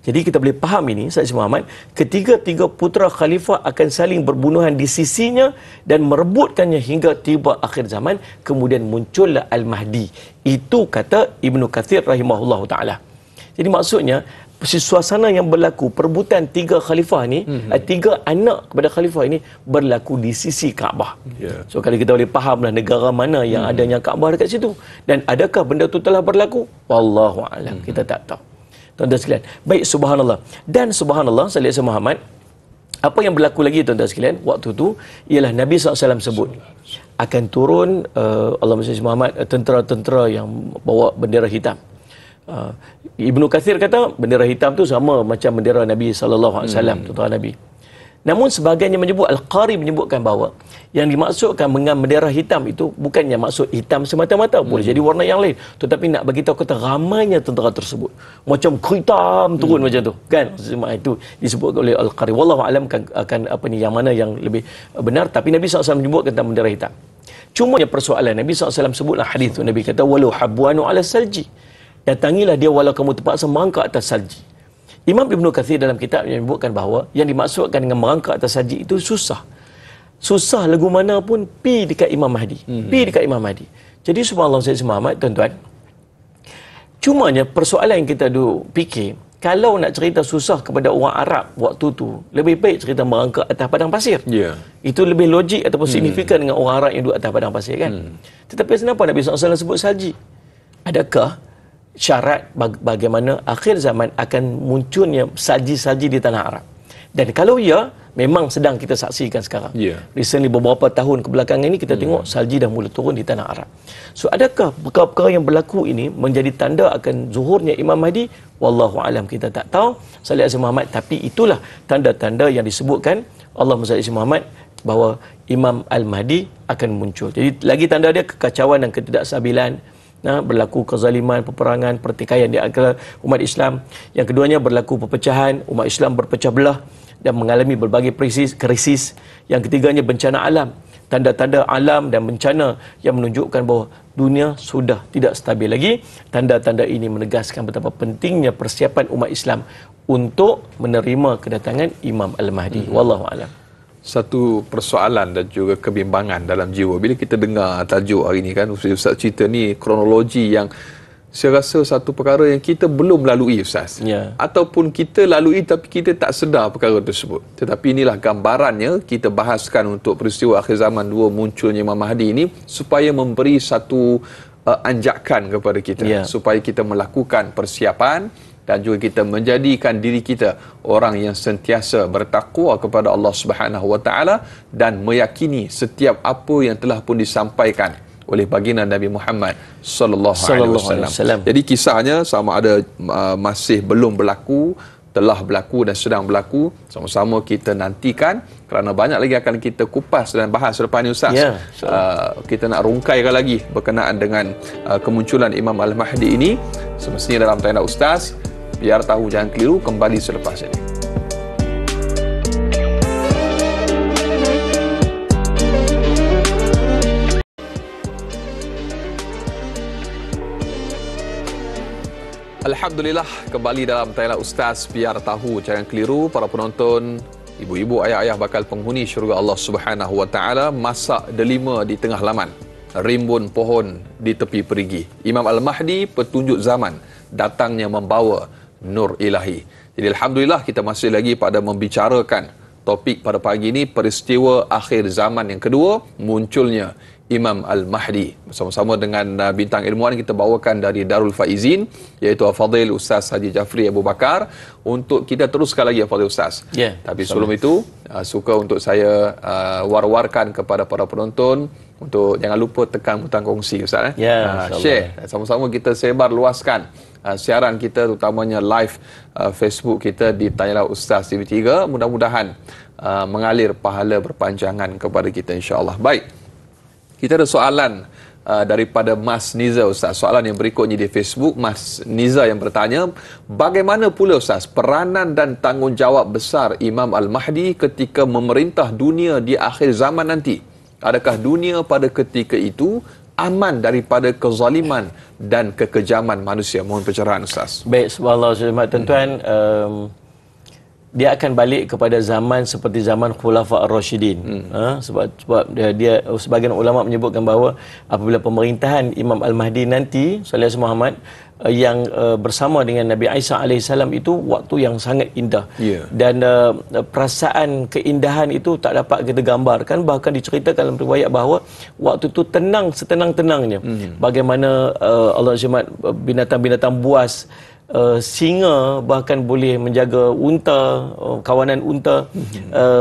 Jadi kita boleh faham ini, Sayyid Muhammad, ketiga-tiga putera khalifah akan saling berbunuhan di sisinya dan merebutkannya hingga tiba akhir zaman, kemudian muncullah Al-Mahdi. Itu kata Ibnu Katsir rahimahullah ta'ala. Jadi maksudnya, suasana yang berlaku, perebutan 3 khalifah ni, 3 anak kepada khalifah ini berlaku di sisi Kaabah. So kalau kita boleh fahamlah negara mana yang adanya Kaabah dekat situ, dan adakah benda itu telah berlaku? Wallahu a'lam, kita tak tahu. Tuan-tuan sekalian, baik, subhanallah. Dan subhanallah, Sallallahu alaihi Muhammad, apa yang berlaku lagi tuan-tuan sekalian waktu tu ialah Nabi SAW sebut akan turun Allahumma salli Muhammad, tentera-tentera yang bawa bendera hitam. Ibnu Katsir kata bendera hitam tu sama macam bendera Nabi SAW, tentera Nabi. Namun sebahagiannya menyebut, Al-Qari menyebutkan bahawa yang dimaksudkan dengan bendera hitam itu bukannya maksud hitam semata-mata, boleh jadi warna yang lain, tetapi nak bagi tahu kata ramainya tentera tersebut macam hitam turun macam tu kan. Itu disebut oleh Al-Qari. Wallahu alam akan apa ni yang mana yang lebih benar, tapi Nabi SAW menyebut tentang bendera hitam. Cuma persoalan Nabi SAW sebutlah hadis tu, Nabi kata walau habwanu ala salji, datangilah dia walau kamu terpaksa merangkak atas salji. Imam Ibn Kathir dalam kitab yang menyebutkan bahawa yang dimaksudkan dengan merangkak atas salji itu susah. Susah lagu mana pun pi dekat Imam Mahdi. Pi dekat Imam Mahdi. Jadi subhanallah Sayyid Muhammad, tuan-tuan. Cumanya persoalan yang kita duk fikir, kalau nak cerita susah kepada orang Arab waktu tu, lebih baik cerita merangkak atas padang pasir. Itu lebih logik ataupun signifikan dengan orang Arab yang duduk atas padang pasir kan. Tetapi kenapa Nabi SAW sebut salji? Adakah syarat bagaimana akhir zaman akan munculnya salji-salji di tanah Arab? Dan kalau ya, memang sedang kita saksikan sekarang. Recently beberapa tahun kebelakangan ini kita tengok salji dah mula turun di tanah Arab. So adakah perkara-perkara yang berlaku ini menjadi tanda akan zuhurnya Imam Mahdi? Wallahu alam, kita tak tahu. Salih Azim Muhammad, tapi itulah tanda-tanda yang disebutkan Allahumma salli ala Muhammad bahawa Imam Al-Mahdi akan muncul. Jadi lagi tanda dia kekacauan dan ketidakstabilan. Berlaku kezaliman, peperangan, pertikaian di antara umat Islam. Yang keduanya berlaku perpecahan, umat Islam berpecah belah dan mengalami berbagai krisis. Yang ketiganya bencana alam, tanda-tanda alam dan bencana yang menunjukkan bahawa dunia sudah tidak stabil lagi. Tanda-tanda ini menegaskan betapa pentingnya persiapan umat Islam untuk menerima kedatangan Imam Al-Mahdi. Wallahu a'lam. Satu persoalan dan juga kebimbangan dalam jiwa bila kita dengar tajuk hari ini kan, Ustaz cerita ni kronologi yang saya rasa satu perkara yang kita belum lalui, Ustaz. Ataupun kita lalui tapi kita tak sedar perkara tersebut. Tetapi inilah gambarannya kita bahaskan untuk peristiwa akhir zaman 2 munculnya Imam Mahdi ini, supaya memberi satu anjakan kepada kita, supaya kita melakukan persiapan dan juga kita menjadikan diri kita orang yang sentiasa bertakwa kepada Allah Subhanahu wa taala dan meyakini setiap apa yang telah pun disampaikan oleh baginda Nabi Muhammad sallallahu alaihi wasallam. Jadi kisahnya sama ada masih belum berlaku, telah berlaku dan sedang berlaku, sama-sama kita nantikan kerana banyak lagi akan kita kupas dan bahas selepas ini, Ustaz. Kita nak rungkaikan lagi berkenaan dengan kemunculan Imam Al-Mahdi ini semestinya dalam Tanya Ustaz. Biar tahu jangan keliru, kembali selepas ini. Alhamdulillah, kembali dalam Tanya Ustaz. Biar tahu jangan keliru. Para penonton, ibu-ibu, ayah-ayah bakal penghuni syurga Allah Subhanahu wa taala, masak delima di tengah laman, rimbun pohon di tepi perigi. Imam Al-Mahdi, petunjuk zaman, datangnya membawa nur ilahi. Jadi alhamdulillah kita masih lagi pada membicarakan topik pada pagi ini, peristiwa akhir zaman yang kedua, munculnya Imam Al-Mahdi. Bersama-sama dengan bintang ilmuwan kita bawakan dari Darul Faizin, iaitu Al-Fadhil Ustaz Haji Jafri Abu Bakar, untuk kita teruskan lagi Al-Fadhil Ustaz. Tapi sebelum itu, suka untuk saya war-warkan kepada para penonton untuk jangan lupa tekan butang kongsi, Ustaz. Share, sama-sama kita sebar luaskan siaran kita, terutamanya live Facebook kita di Tanyalah Ustaz TV3. Mudah-mudahan mengalir pahala berpanjangan kepada kita, insya-Allah. Baik, kita ada soalan daripada Mas Niza, Ustaz. Soalan yang berikutnya di Facebook, Mas Niza yang bertanya, bagaimana pula, Ustaz, peranan dan tanggungjawab besar Imam Al-Mahdi ketika memerintah dunia di akhir zaman nanti? Adakah dunia pada ketika itu aman daripada kezaliman dan kekejaman manusia? Mohon pencerahan, Ustaz. Baik, subhanallah, tuan-tuan. Dia akan balik kepada zaman seperti zaman Khulafa Ar-Rasyidin. Sebab dia sebagian ulama menyebutkan bahawa apabila pemerintahan Imam Al-Mahdi nanti, Salih Muhammad, yang bersama dengan Nabi Isa alaihissalam itu waktu yang sangat indah. Dan perasaan keindahan itu tak dapat kita gambarkan. Bahkan diceritakan dalam riwayat bahawa waktu itu tenang setenang-tenangnya. Bagaimana Allah SWT, binatang-binatang buas, singa bahkan boleh menjaga unta, kawanan unta,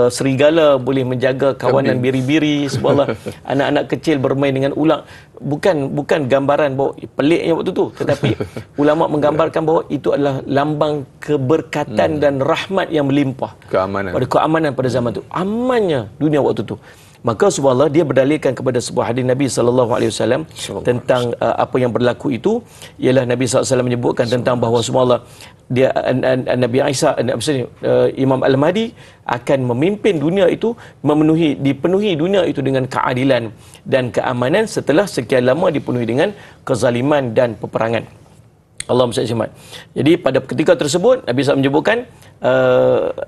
serigala boleh menjaga kawanan biri-biri, subhanallah. Anak-anak kecil bermain dengan ular. Bukan gambaran bahawa peliknya waktu tu, tetapi ulama menggambarkan bahawa itu adalah lambang keberkatan dan rahmat yang melimpah, keamanan pada zaman tu, amannya dunia waktu tu. Maka subhanallah, dia berdalilkan kepada sebuah hadis Nabi SAW tentang apa yang berlaku itu, ialah Nabi SAW menyebutkan tentang bahawa subhanallah, dia Nabi Isa, Imam Al-Mahdi akan memimpin dunia itu, dipenuhi dunia itu dengan keadilan dan keamanan setelah sekian lama dipenuhi dengan kezaliman dan peperangan. Allahumma salli Muhammad. Jadi pada ketika tersebut Nabi SAW menyebutkan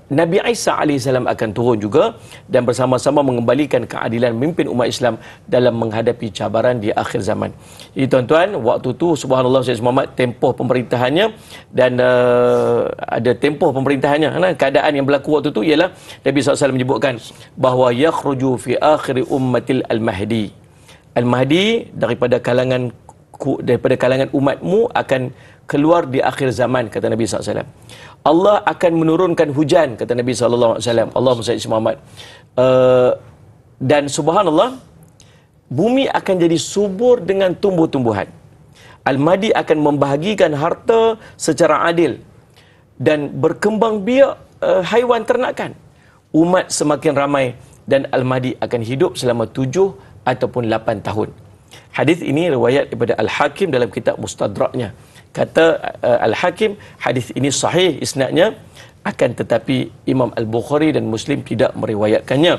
Nabi Isa AS akan turun juga dan bersama-sama mengembalikan keadilan memimpin umat Islam dalam menghadapi cabaran di akhir zaman. Jadi tuan-tuan, waktu tu subhanallah Sayyidina Muhammad tempoh pemerintahannya dan ada tempoh pemerintahannya. Keadaan yang berlaku waktu tu ialah Nabi SAW menyebutkan bahawa yakhruju fi akhir ummatil al-mahdi. Al-mahdi daripada kalangan umatmu akan keluar di akhir zaman, kata Nabi SAW. Allah akan menurunkan hujan, kata Nabi SAW. Allahumma salli Muhammad. Dan subhanallah, bumi akan jadi subur dengan tumbuh-tumbuhan. Al-Mahdi akan membahagikan harta secara adil dan berkembang biak haiwan ternakan. Umat semakin ramai dan Al-Mahdi akan hidup selama 7 ataupun 8 tahun. Hadis ini riwayat daripada Al-Hakim dalam kitab Mustadraknya. Kata Al-Hakim, hadis ini sahih isnadnya, akan tetapi Imam Al-Bukhari dan Muslim tidak meriwayatkannya.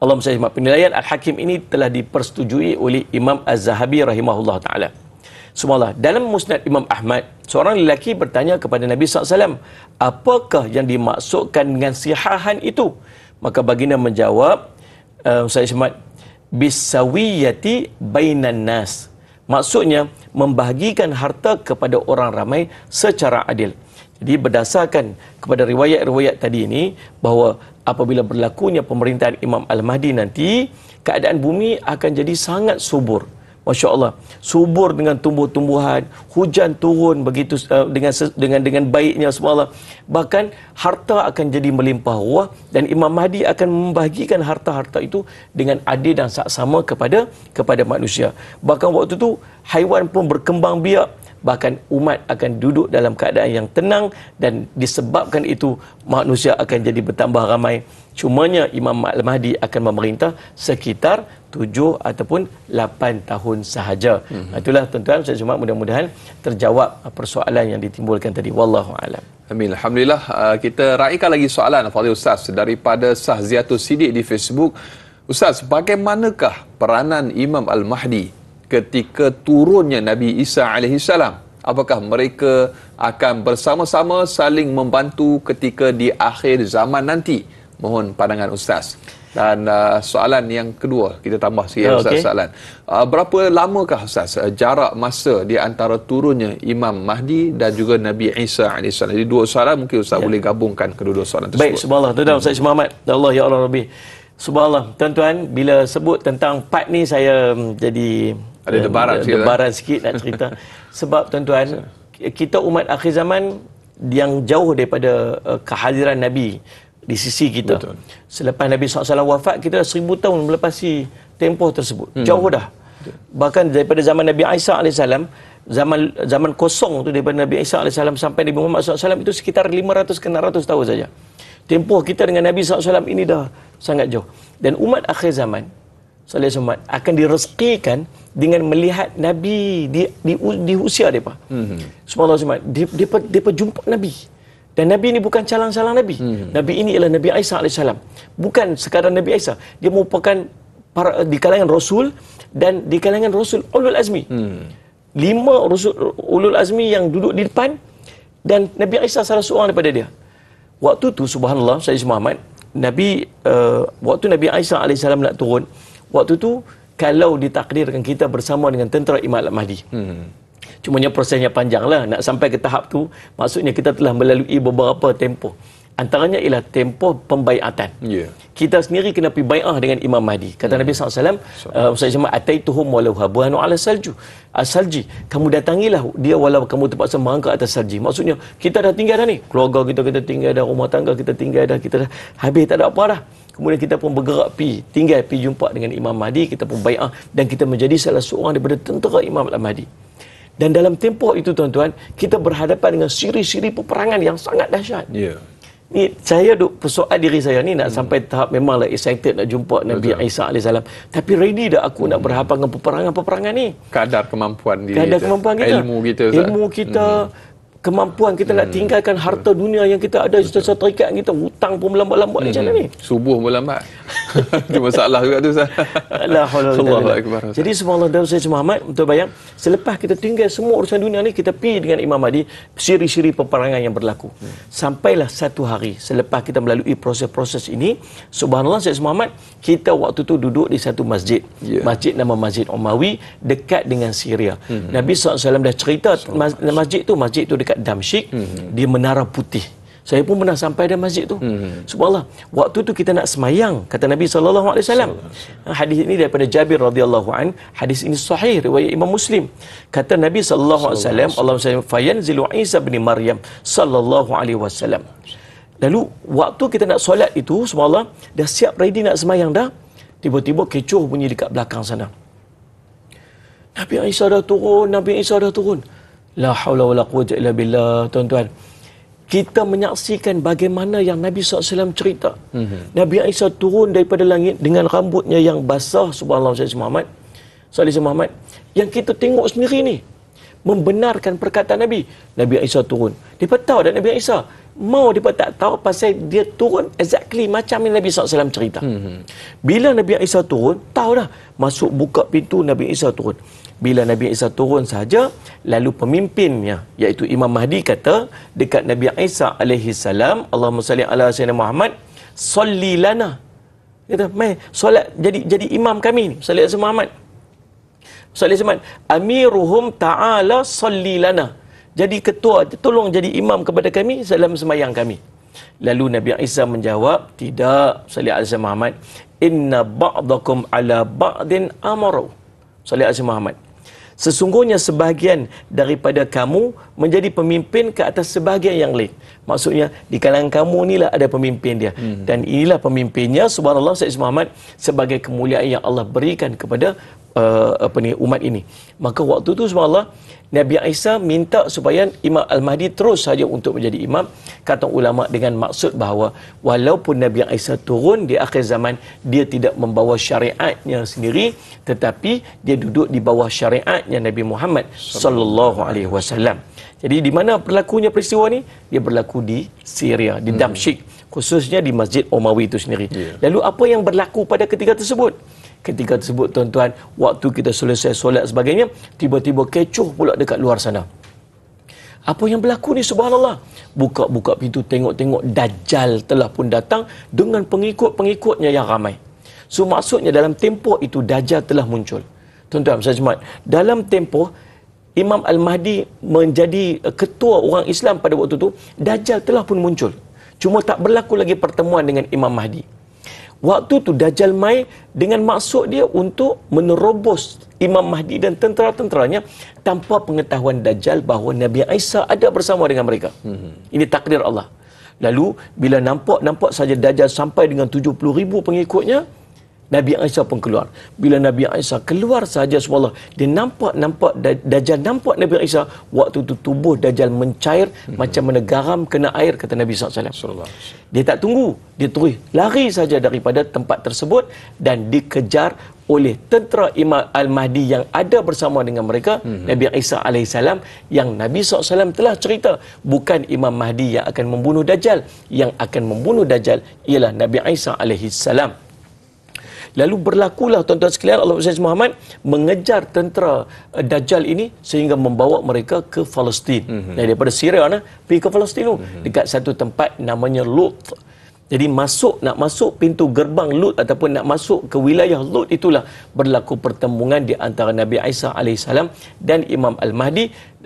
Allahumma salli. Penilaian Al-Hakim ini telah dipersetujui oleh Imam Az-Zahabi rahimahullah ta'ala. Subhanallah, dalam Musnad Imam Ahmad, seorang lelaki bertanya kepada Nabi SAW, apakah yang dimaksudkan dengan sihahan itu? Maka baginda menjawab, bisawiyati bainan nas. Maksudnya membahagikan harta kepada orang ramai secara adil. Jadi berdasarkan kepada riwayat-riwayat tadi ini, bahawa apabila berlakunya pemerintahan Imam Al-Mahdi nanti, keadaan bumi akan jadi sangat subur. Masya Allah, subur dengan tumbuh-tumbuhan, hujan turun begitu dengan baiknya, subhanallah. Bahkan harta akan jadi melimpah ruah dan Imam Mahdi akan membahagikan harta-harta itu dengan adil dan saksama kepada manusia. Bahkan waktu itu haiwan pun berkembang biak, bahkan umat akan duduk dalam keadaan yang tenang dan disebabkan itu manusia akan jadi bertambah ramai. Cumanya Imam Al-Mahdi akan memerintah sekitar 7 ataupun 8 tahun sahaja. Itulah tuan-tuan, saya cuma mudah-mudahan terjawab persoalan yang ditimbulkan tadi. Wallahu a'lam. Amin. Alhamdulillah. Kita raikan lagi soalan Fadil Ustaz daripada Sahziatul Sidik di Facebook. Ustaz, bagaimanakah peranan Imam Al-Mahdi ketika turunnya Nabi Isa AS? Apakah mereka akan bersama-sama saling membantu ketika di akhir zaman nanti? Mohon pandangan Ustaz. Dan soalan yang kedua, kita tambah sikit Ustaz, soalan. Berapa lamakah Ustaz jarak masa di antara turunnya Imam Mahdi dan juga Nabi Isa AS? Jadi dua soalan, mungkin Ustaz boleh gabungkan kedua-dua soalan tersebut. Baik, subhanallah. Tuan-tuan, Ustaz Muhammad. Allah ya Allah Rabbi. Subhanallah. Tuan-tuan, bila sebut tentang part ni, saya jadi ada debaran sikit nak cerita. Sebab tuan-tuan, kita umat akhir zaman yang jauh daripada kehadiran Nabi di sisi kita. Betul. Selepas Nabi SAW wafat, kita dah 1000 tahun melepasi tempoh tersebut. Jauh dah. Betul. Bahkan daripada zaman Nabi Isa AS, zaman kosong tu, daripada Nabi Isa AS sampai Nabi Muhammad SAW itu sekitar 500 ke 600 tahun saja. Tempoh kita dengan Nabi SAW ini dah sangat jauh. Dan umat akhir zaman akan direzekikan dengan melihat Nabi di usia mereka. Subhanallah, mereka jumpa Nabi. Dan Nabi ini bukan calang-calang Nabi. Nabi ini ialah Nabi Isa AS. Bukan sekadar Nabi Isa. Dia merupakan di kalangan Rasul dan di kalangan Rasul Ulul Azmi. 5 Rasul Ulul Azmi yang duduk di depan dan Nabi Isa salah seorang daripada dia. Waktu tu subhanallah, Sayyidina Muhammad, waktu Nabi Isa AS nak turun, waktu tu kalau ditakdirkan kita bersama dengan tentera Imam Al-Mahdi. Cumanya prosesnya panjanglah. Nak sampai ke tahap tu, maksudnya kita telah melalui beberapa tempoh. Antaranya ialah tempoh pembaiatan. Kita sendiri kena pergi bai'ah dengan Imam Mahdi. Kata Nabi SAW, ataituhum walau habwanu ala salji. Kamu datangilah dia walau kamu terpaksa merangkak atas salji. Maksudnya, kita dah tinggal dah ni. Keluarga kita tinggal dah, rumah tangga kita tinggal dah, kita dah habis, tak ada apa dah. Kemudian kita pun bergerak pergi jumpa dengan Imam Mahdi, kita pun bai'ah dan kita menjadi salah seorang daripada tentera Imam Al-Mahdi. Dan dalam tempoh itu tuan-tuan, kita berhadapan dengan siri-siri peperangan yang sangat dahsyat. Ni saya duk persoal diri saya ni nak sampai tahap memanglah excited nak jumpa Nabi Isa AS. Tapi ready dah aku nak berhadapan dengan peperangan-peperangan ni. Kadar kemampuan kita. Ilmu kita. Ilmu kita, kemampuan kita nak tinggalkan harta dunia yang kita ada seterikat kita, hutang pun melambat-lambat macam mana ni? Subuh pun lambat. Itu masalah juga tu Ustaz. Allahu Akbar. Jadi subhanallah, dalam Sayyid Muhammad, untuk bayang, selepas kita tinggal semua urusan dunia ni, kita pergi dengan Imam Mahdi, siri-siri peperangan yang berlaku. Sampailah satu hari selepas kita melalui proses-proses ini, subhanallah Sayyid Muhammad, kita waktu tu duduk di satu masjid. Masjid nama Masjid Umawi, dekat dengan Syria. Nabi SAW dah cerita masjid tu dekat Damsyik, di Menara Putih. Saya pun pernah sampai dalam masjid tu. Subhanallah, waktu tu kita nak semayang, kata Nabi SAW. Hadis ini daripada Jabir radhiyallahu an. Hadis ini sahih, riwayat Imam Muslim. Kata Nabi SAW, Allahumma salli fayanzilu Isa bin Maryam sallallahu alaihi wasallam. Lalu waktu kita nak solat itu, subhanallah, dah siap ready nak semayang dah, tiba-tiba kecoh bunyi dekat belakang sana. Nabi Isa dah turun. La haula wala quwwata illa billah. Tuan-tuan, kita menyaksikan bagaimana yang Nabi SAW cerita. Nabi Isa turun daripada langit dengan rambutnya yang basah, subhanallah Sayyid Muhammad. Yang kita tengok sendiri ni membenarkan perkataan Nabi. Nabi Isa turun. Dia tahu dah Nabi Isa. Mau dia tak tahu pasal dia turun exactly macam yang Nabi SAW cerita. Bila Nabi Isa turun, tahu dah. Masuk buka pintu, Nabi Isa turun. Bila Nabi Isa turun saja, lalu pemimpinnya iaitu Imam Mahdi kata dekat Nabi Isa alaihi salam, Allahumma salli ala sayyidina Muhammad, salli lana. Kata, "Mai solat jadi imam kami ni, salli ala Muhammad. Salli Muhammad, amiruhum ta'ala salli lana." Jadi ketua, tolong jadi imam kepada kami dalam sembahyang kami. Lalu Nabi Isa menjawab, "Tidak, salli ala sayyidina Muhammad. Inna ba'dakum ala ba'din amaru." Salli ala sayyidina Muhammad. Sesungguhnya sebahagian daripada kamu menjadi pemimpin ke atas sebahagian yang lain. Maksudnya di kalangan kamu inilah ada pemimpin dia. Dan inilah pemimpinnya, subhanallah Sayyid Muhammad, sebagai kemuliaan yang Allah berikan kepada umat ini. Maka waktu tu subhanallah, Nabi Isa minta supaya Imam Al-Mahdi terus saja untuk menjadi imam. Kata ulama dengan maksud bahawa walaupun Nabi Isa turun di akhir zaman, dia tidak membawa syariatnya sendiri, tetapi dia duduk di bawah syariatnya Nabi Muhammad sallallahu alaihi wasallam. Jadi di mana berlakunya peristiwa ni? Dia berlaku di Syria, di Damsyik, khususnya di Masjid Umawi itu sendiri. Lalu apa yang berlaku pada ketika tersebut? Ketika tersebut, tuan-tuan, waktu kita selesai solat sebagainya, tiba-tiba kecoh pula dekat luar sana. Apa yang berlaku ni, subhanallah? Buka-buka pintu, tengok-tengok, Dajjal telah pun datang dengan pengikut-pengikutnya yang ramai. So maksudnya dalam tempoh itu Dajjal telah muncul. Tuan-tuan, saya cuma dalam tempoh Imam Al-Mahdi menjadi ketua orang Islam pada waktu itu, Dajjal telah pun muncul. Cuma tak berlaku lagi pertemuan dengan Imam Mahdi. Waktu tu Dajjal mai dengan maksud dia untuk menerobos Imam Mahdi dan tentera-tenteranya tanpa pengetahuan Dajjal bahawa Nabi Isa ada bersama dengan mereka. Ini takdir Allah. Lalu bila nampak saja Dajjal sampai dengan 70,000 pengikutnya, Nabi Isa pun keluar. Bila Nabi Isa keluar saja, subhanallah, dia nampak Dajjal nampak Nabi Isa, waktu itu tubuh Dajjal mencair macam mana garam kena air, kata Nabi SAW. Dia tak tunggu, dia terus lari saja daripada tempat tersebut dan dikejar oleh tentera Imam Al-Mahdi yang ada bersama dengan mereka, Nabi Isa alaihissalam, yang Nabi SAW telah cerita bukan Imam Mahdi yang akan membunuh Dajjal, yang akan membunuh Dajjal ialah Nabi Isa alaihissalam. Lalu berlakulah, tuan-tuan sekalian, Allah Sayyid Muhammad mengejar tentera Dajjal ini sehingga membawa mereka ke Palestin. Daripada Syria pergi ke Palestin dekat satu tempat namanya Lut. Jadi nak masuk pintu gerbang Lut ataupun nak masuk ke wilayah Lut, itulah berlaku pertemuan di antara Nabi Isa alaihissalam dan Imam Al-Mahdi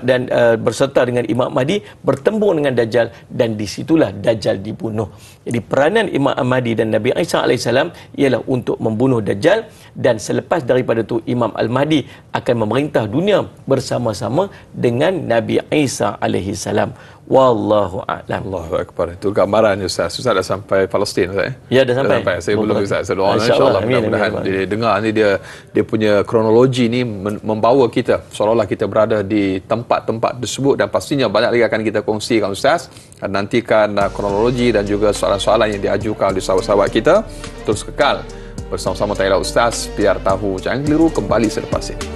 dan berserta dengan Imam Mahdi bertemu dengan Dajjal, dan disitulah Dajjal dibunuh. Jadi peranan Imam Al-Mahdi dan Nabi Isa alaihissalam ialah untuk membunuh Dajjal, dan selepas daripada itu Imam Al-Mahdi akan memerintah dunia bersama-sama dengan Nabi Isa alaihissalam. Wallahu a'lam. Allahu akbar. Itu gambaran Ustaz. Ustaz dah sampai Palestin, Ustaz. Ya, dah sampai. Saya belum, Ustaz. Doa insya-Allah, mudah-mudahan dia dengar ni, dia punya kronologi ni membawa kita seolah-olah kita berada di tempat-tempat tersebut, dan pastinya banyak lagi akan kita kongsikan, Ustaz. Nantikan kronologi dan juga soalan-soalan yang diajukan oleh sahabat-sahabat kita. Terus kekal bersama-sama Tayla Ustaz, biar tahu jangan keliru, kembali selepas ini.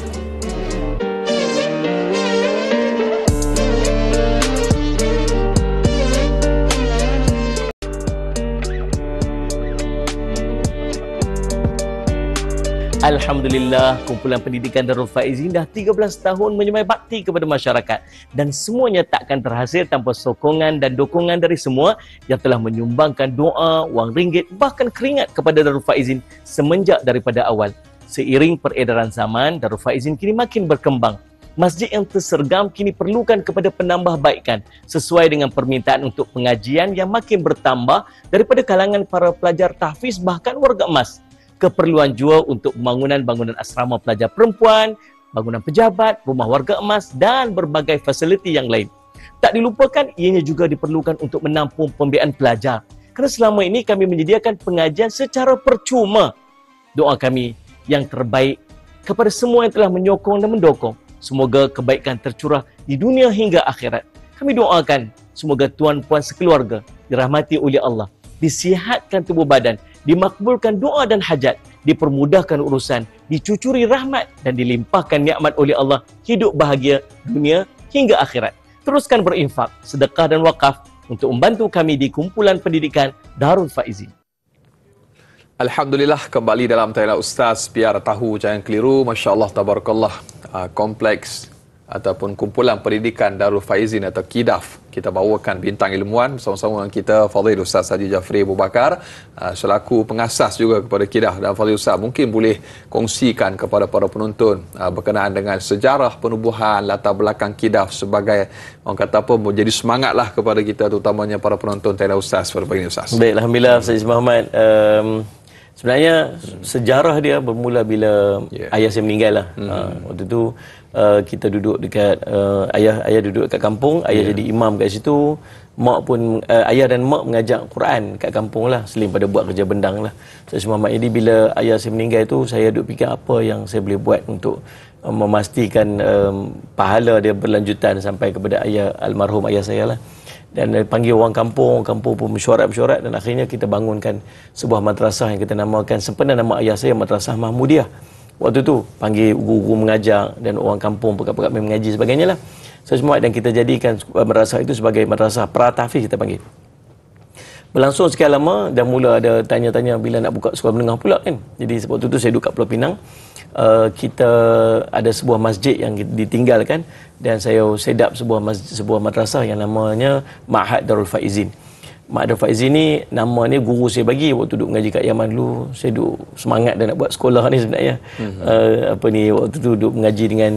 Alhamdulillah, kumpulan pendidikan Darul Faizin dah 13 tahun menyemai bakti kepada masyarakat dan semuanya takkan terhasil tanpa sokongan dan dukungan dari semua yang telah menyumbangkan doa, wang ringgit, bahkan keringat kepada Darul Faizin semenjak daripada awal. Seiring peredaran zaman, Darul Faizin kini makin berkembang. Masjid yang tersergam kini perlukan kepada penambahbaikan sesuai dengan permintaan untuk pengajian yang makin bertambah daripada kalangan para pelajar tahfiz bahkan warga emas. Keperluan jua untuk bangunan asrama pelajar perempuan, bangunan pejabat, rumah warga emas dan berbagai fasiliti yang lain. Tak dilupakan, ianya juga diperlukan untuk menampung pembiayaan pelajar. Kerana selama ini kami menyediakan pengajian secara percuma. Doa kami yang terbaik kepada semua yang telah menyokong dan mendukung. Semoga kebaikan tercurah di dunia hingga akhirat. Kami doakan semoga tuan-puan sekeluarga dirahmati oleh Allah, disihatkan tubuh badan, dimakbulkan doa dan hajat, dipermudahkan urusan, dicucuri rahmat dan dilimpahkan nikmat oleh Allah, hidup bahagia dunia hingga akhirat. Teruskan berinfak, sedekah dan wakaf untuk membantu kami di kumpulan pendidikan Darul Faizin. Alhamdulillah, kembali dalam tayar Ustaz biar tahu jangan keliru. Masya Allah, tabarakallah. Kompleks ataupun kumpulan pendidikan Darul Faizin atau KIDAF, kita bawakan bintang ilmuwan bersama-sama dengan kita Fadil Ustaz Haji Jafri Abu Bakar selaku pengasas juga kepada KIDAF. Dan Fadil Ustaz mungkin boleh kongsikan kepada para penonton berkenaan dengan sejarah penubuhan, latar belakang KIDAF sebagai orang kata apa, menjadi semangatlah kepada kita terutamanya para penonton tayar Ustaz pada pagi ini Ustaz. Baik, Alhamdulillah Ustaz Muhammad. Sebenarnya sejarah dia bermula bila ayah saya meninggal lah. Waktu tu kita duduk dekat ayah duduk dekat kampung, ayah jadi imam kat situ, mak pun ayah dan mak mengajak Quran kat kampung lah, selain pada buat kerja bendang lah. Saya Muhammad, jadi bila ayah saya meninggal tu, saya duduk fikir apa yang saya boleh buat untuk memastikan pahala dia berlanjutan sampai kepada almarhum ayah saya lah. Dan panggil orang kampung pun mesyuarat dan akhirnya kita bangunkan sebuah madrasah yang kita namakan sempena nama ayah saya, Madrasah Mahmudiyah. Waktu tu panggil guru-guru mengajar dan orang kampung pekat-pekat mengaji sebagainya lah. Semua, dan kita jadikan madrasah itu sebagai madrasah pratahfiz kita panggil. Berlangsung sekian lama dan mula ada tanya-tanya bila nak buka sekolah menengah pula kan. Jadi waktu tu saya duduk kat Pulau Pinang. Kita ada sebuah masjid yang ditinggalkan dan saya sedap sebuah madrasah yang namanya Ma'had Darul Faizin. Ma'had Darul Faizin ni nama ni guru saya bagi waktu duduk mengaji kat Yaman dulu. Saya duduk semangat dan nak buat sekolah ni sebenarnya. Waktu tu duduk mengaji dengan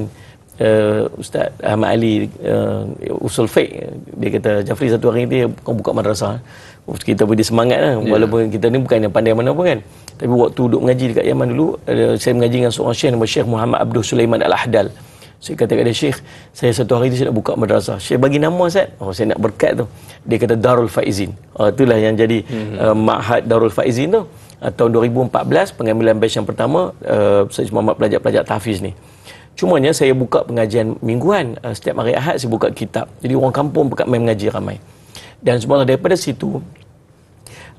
Ustaz Ahmad Ali usul fiqh. Dia kata, Jafri, satu hari ni kau buka madrasah. Kita beri semangat lah. Walaupun kita ni bukan yang pandai mana pun kan. Tapi waktu duduk mengaji dekat Yaman dulu, saya mengaji dengan seorang syekh nama Syekh Muhammad Abdul Sulaiman Al-Ahdal. Saya kata kepada Syekh, saya satu hari ni saya nak buka madrasah. Syekh bagi nama Ustaz. Saya nak berkat tu. Dia kata Darul Faizin. Itulah yang jadi Ma'had Darul Faizin tu. Tahun 2014 pengambilan batch yang pertama, saya Muhammad pelajar-pelajar tahfiz ni. Cumanya saya buka pengajian mingguan. Setiap hari Ahad saya buka kitab. Jadi orang kampung pekat main mengaji ramai. Dan semua daripada situ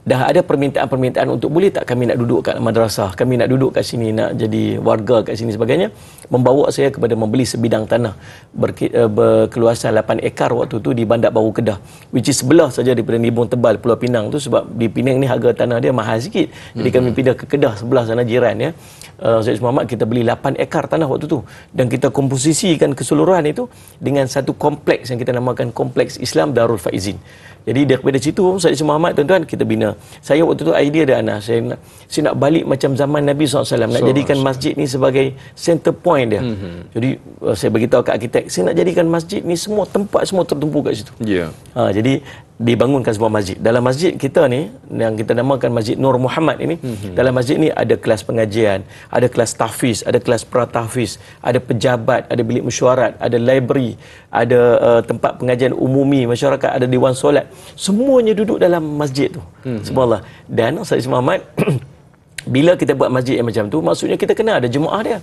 dah ada permintaan untuk boleh tak kami nak duduk kat madrasah, kami nak duduk kat sini, nak jadi warga kat sini sebagainya. Membawa saya kepada membeli sebidang tanah berkeluasan 8 ekar waktu tu di Bandar Baru Kedah, which is sebelah saja daripada Nibung Tebal Pulau Pinang tu, sebab di Penang ni harga tanah dia mahal sikit. Jadi kami pindah ke Kedah sebelah sana jiran ya. Syed Muhammad, kita beli 8 ekar tanah waktu tu dan kita komposisikan keseluruhan itu dengan satu kompleks yang kita namakan Kompleks Islam Darul Faizin. Jadi daripada situ Syed Muhammad, tuan-tuan, kita bina. Saya waktu tu idea dia anak saya nak balik macam zaman Nabi SAW, nak jadikan masjid ni sebagai center point dia. Jadi saya beritahu kat arkitek, saya nak jadikan masjid ni semua tempat semua tertumpu kat situ. Jadi dibangunkan sebuah masjid. Dalam masjid kita ni yang kita namakan Masjid Nur Muhammad ini, dalam masjid ni ada kelas pengajian, ada kelas tahfiz, ada kelas pratahfiz, ada pejabat, ada bilik mesyuarat, ada library, ada tempat pengajian umumi masyarakat, ada dewan solat. Semuanya duduk dalam masjid tu. Subhanallah. Dan Ustaz Muhammad bila kita buat masjid yang macam tu, maksudnya kita kena ada jemaah dia.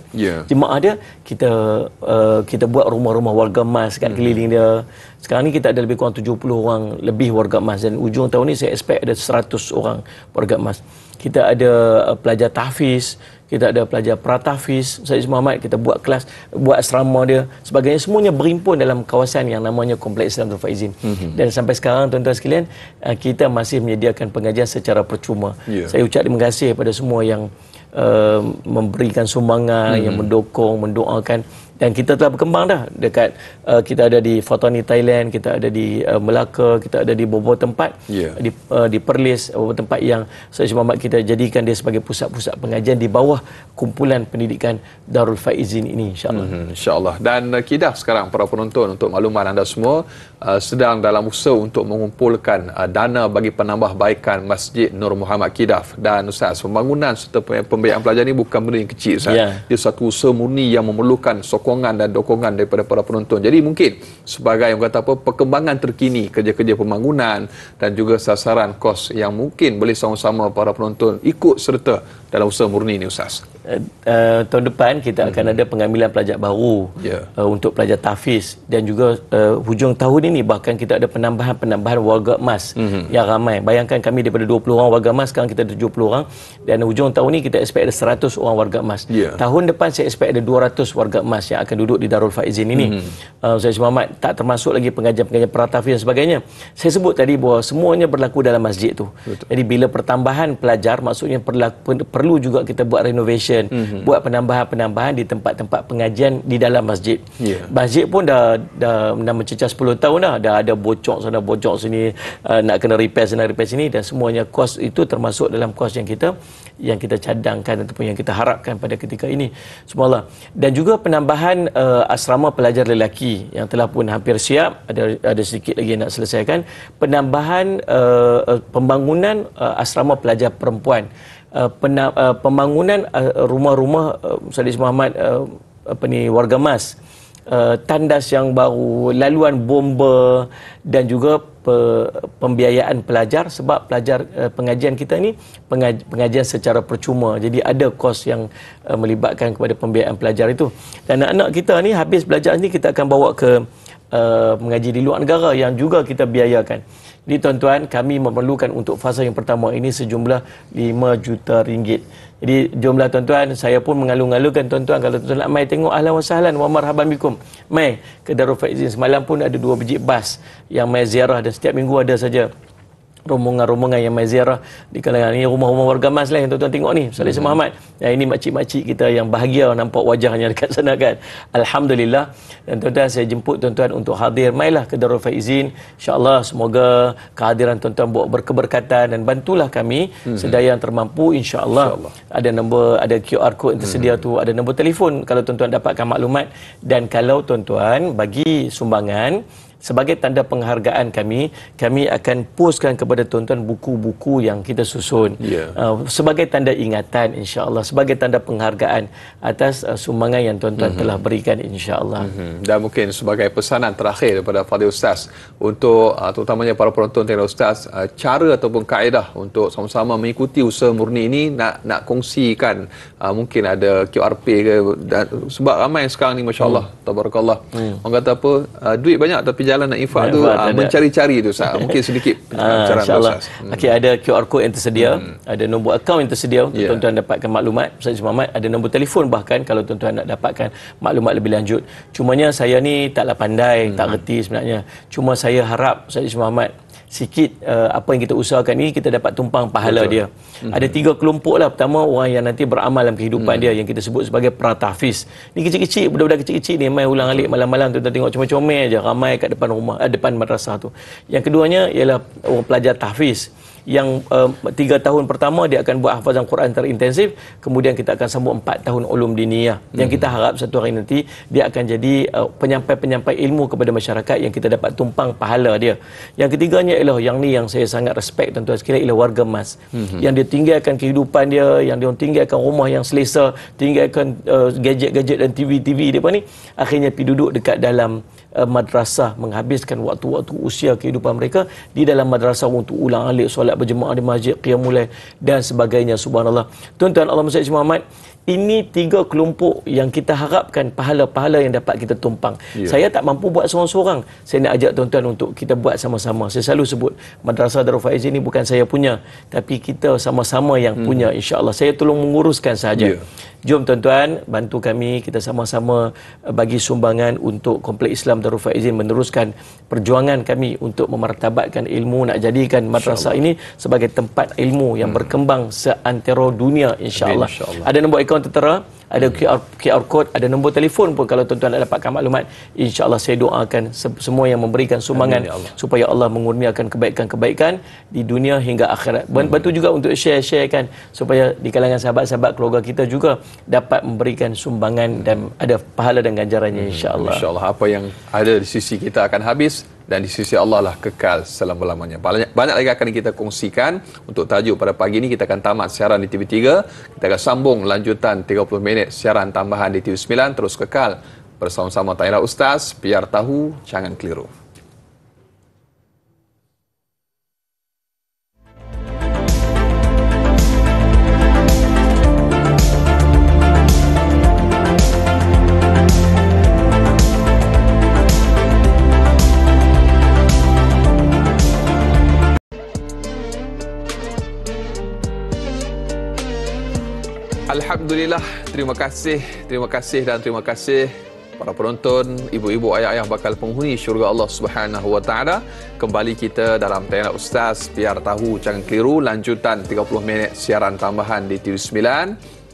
Jemaah dia, kita buat rumah-rumah warga emas kat keliling dia. Sekarang ni kita ada lebih kurang 70 orang lebih warga emas, dan ujung tahun ni saya expect ada 100 orang warga emas. Kita ada pelajar tahfiz, kita ada pelajar pratahfiz, Syed Muhammad, kita buat kelas, buat asrama dia, sebagainya, semuanya berhimpun dalam kawasan yang namanya Kompleks Islam Darul Faizin. Dan sampai sekarang tuan-tuan sekalian, kita masih menyediakan pengajian secara percuma. Saya ucap terima kasih kepada semua yang memberikan sumbangan, yang mendukung, mendoakan. Dan kita telah berkembang dah dekat kita ada di Fatani Thailand, kita ada di Melaka, kita ada di beberapa tempat, di Perlis, beberapa tempat yang Syed Muhammad kita jadikan dia sebagai pusat-pusat pengajian di bawah kumpulan pendidikan Darul Faizin ini, insya-Allah. Insya-Allah. Dan Kedah sekarang para penonton, untuk makluman anda semua, sedang dalam usaha untuk mengumpulkan dana bagi penambahbaikan Masjid Nur Muhammad Kedah. Dan Ustaz, pembangunan serta pembiayaan pelajar ini bukan benda yang kecil, Ustaz. Dia satu usaha murni yang memerlukan sokongan dan dokongan daripada para penonton. Jadi mungkin sebagai yang kata apa, perkembangan terkini kerja-kerja pembangunan dan juga sasaran kos yang mungkin boleh sama-sama para penonton ikut serta dalam usaha murni ini, Ustaz. Tahun depan kita akan ada pengambilan pelajar baru untuk pelajar tahfiz, dan juga hujung tahun ini bahkan kita ada penambahan warga emas yang ramai. Bayangkan kami daripada 20 orang warga emas, sekarang kita ada 70 orang, dan hujung tahun ini kita expect ada 100 orang warga emas. Tahun depan saya expect ada 200 warga emas yang akan duduk di Darul Faizin ini. Saya Muhammad, tak termasuk lagi pengajian-pengajian peratahfiz dan sebagainya. Saya sebut tadi bahawa semuanya berlaku dalam masjid tu. Jadi bila pertambahan pelajar, maksudnya perlu juga kita buat renovation, buat penambahan-penambahan di tempat-tempat pengajian di dalam masjid. Masjid pun dah mencecah 10 tahun dah ada bocor sana, bocor sini, nak kena repair sana, repair sini, dan semuanya kos itu termasuk dalam kos yang kita cadangkan ataupun yang kita harapkan pada ketika ini. Subhanallah. Dan juga penambahan asrama pelajar lelaki yang telah pun hampir siap, ada sedikit lagi nak selesaikan. Penambahan pembangunan asrama pelajar perempuan, pembangunan rumah-rumah Syed Muhammad warga emas, tandas yang baru, laluan bomba, dan juga pembiayaan pelajar, sebab pelajar pengajian kita ni pengajian secara percuma. Jadi ada kos yang melibatkan kepada pembiayaan pelajar itu. Dan anak-anak kita ni habis belajar ni kita akan bawa ke mengaji di luar negara yang juga kita biayakan. Jadi tuan-tuan, kami memerlukan untuk fasa yang pertama ini sejumlah 5 juta ringgit. Jadi jumlah tuan-tuan, saya pun mengalu-alukan tuan-tuan, kalau tuan-tuan nak mai tengok, ahlan wa sahlan wa marhaban bikum. Mai ke Darul Faizin. Semalam pun ada 2 biji bas yang mai ziarah, dan setiap minggu ada saja rombongan-rombongan yang mai ziarah di kalangan ini. Rumah-rumah warga emas lah yang tuan-tuan tengok ni, Syed Muhammad. Ini makcik-makcik kita yang bahagia nampak wajahnya dekat sana kan. Alhamdulillah. Dan tuan-tuan, saya jemput tuan-tuan untuk hadir. Mailah ke Darul Faizin. InsyaAllah semoga kehadiran tuan-tuan bawa berkeberkatan, dan bantulah kami sedaya yang termampu. InsyaAllah. Ada nombor, ada QR code yang tersedia tu, ada nombor telefon kalau tuan-tuan dapatkan maklumat. Dan kalau tuan-tuan bagi sumbangan sebagai tanda penghargaan kami akan postkan kepada tuan-tuan buku-buku yang kita susun sebagai tanda ingatan, insya-Allah, sebagai tanda penghargaan atas sumbangan yang tuan-tuan telah berikan, insya-Allah. Dan mungkin sebagai pesanan terakhir daripada Fadil Ustaz untuk terutamanya para penonton tengok Ustaz, cara ataupun kaedah untuk sama-sama mengikuti usaha murni ini, nak kongsikan, mungkin ada QRP ke, sebab ramai sekarang ni masya-Allah, tabarakallah. Orang kata apa, duit banyak tapi jalan nak infak tu mencari-cari tu Ustaz. Mungkin sedikit pencerahan Ustaz. Okey, ada QR code yang tersedia, ada nombor akaun yang tersedia untuk tuan-tuan dapatkan maklumat. Syed Muhammad ada nombor telefon bahkan kalau tuan-tuan nak dapatkan maklumat lebih lanjut. Cumanya saya ni taklah pandai, tak reti sebenarnya. Cuma saya harap Syed Muhammad sikit apa yang kita usahakan ini kita dapat tumpang pahala dia. Ada 3 kelompok lah. Pertama, orang yang nanti beramal dalam kehidupan dia yang kita sebut sebagai peratahfiz. Ni kecil-kecil, budak-budak kecil-kecil ni main ulang alik malam-malam, tuan-tuan tengok comel-comel aja ramai kat depan rumah, depan madrasah tu. Yang keduanya ialah orang pelajar tahfiz yang 3 tahun pertama dia akan buat hafazan Quran terintensif, kemudian kita akan sambung 4 tahun ulum diniyah yang kita harap satu hari nanti dia akan jadi penyampai-penyampai ilmu kepada masyarakat yang kita dapat tumpang pahala dia. Yang ketiganya ialah yang ni yang saya sangat respect tuan-tuan sekalian, ialah warga emas yang dia tinggalkan kehidupan dia, yang dia tinggalkan rumah yang selesa, tinggalkan gadget-gadget dan TV-TV dia ni, akhirnya pergi duduk dekat dalam madrasah, menghabiskan waktu-waktu usia kehidupan mereka di dalam madrasah untuk ulang alik, solat berjemaah di masjid, qiyamul lail dan sebagainya. Subhanallah. Tuan-tuan, Allahumma salli Muhammad, ini 3 kelompok yang kita harapkan pahala-pahala yang dapat kita tumpang. Saya tak mampu buat seorang-seorang. Saya nak ajak tuan-tuan untuk kita buat sama-sama. Saya selalu sebut Madrasah Darul Faizin ini bukan saya punya, tapi kita sama-sama yang punya, insya-Allah. Saya tolong menguruskan sahaja. Jom tuan-tuan, bantu kami, kita sama-sama bagi sumbangan untuk Kompleks Islam Darul Faizin meneruskan perjuangan kami untuk memartabatkan ilmu, nak jadikan madrasah ini sebagai tempat ilmu yang berkembang seantero dunia, insya-Allah. Ada nombor akaun tertera, ada QR code, ada nombor telefon pun kalau tuan-tuan nak dapatkan maklumat. InsyaAllah saya doakan semua yang memberikan sumbangan supaya Allah mengurniakan kebaikan-kebaikan di dunia hingga akhirat. Bantu juga untuk share-sharekan supaya di kalangan sahabat-sahabat keluarga kita juga dapat memberikan sumbangan dan ada pahala dan ganjarannya, insyaAllah. InsyaAllah apa yang ada di sisi kita akan habis dan di sisi Allah lah kekal selama-lamanya. Banyak lagi akan kita kongsikan. Untuk tajuk pada pagi ini kita akan tamat siaran di TV3. Kita akan sambung lanjutan 30 minit siaran tambahan di TV9. Terus kekal bersama-sama Tahira Ustaz. Biar tahu, jangan keliru. Alhamdulillah, terima kasih dan terima kasih para penonton, ibu-ibu, ayah-ayah bakal penghuni syurga Allah Subhanahu wa taala. Kembali kita dalam Tahira Ustaz, biar tahu jangan keliru, lanjutan 30 minit siaran tambahan di TV9.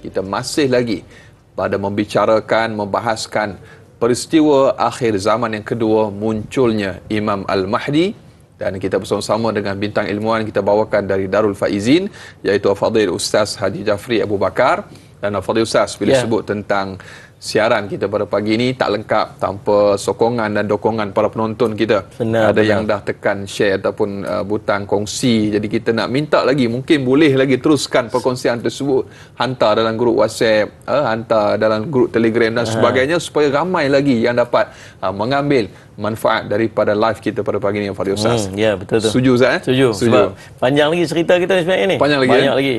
Kita masih lagi pada membicarakan, membahaskan peristiwa akhir zaman yang kedua munculnya Imam Al-Mahdi. Dan kita bersama-sama dengan bintang ilmuwan kita bawakan dari Darul Faizin, iaitu Al-Fadhil Ustaz Haji Jafri Abu Bakar. Dan Al-Fadhil Ustaz, bila sebut tentang siaran kita pada pagi ini tak lengkap tanpa sokongan dan dokongan para penonton kita. Ada yang dah tekan share ataupun butang kongsi. Jadi kita nak minta lagi, mungkin boleh lagi teruskan perkongsian tersebut, hantar dalam grup WhatsApp, hantar dalam grup Telegram dan sebagainya, supaya ramai lagi yang dapat mengambil manfaat daripada live kita pada pagi ini, Fadhil Ustaz. Ya, betul tu. Setuju Ustaz? Setuju. Sebab panjang lagi cerita kita sebenarnya ni. Panjang lagi. Banyak lagi.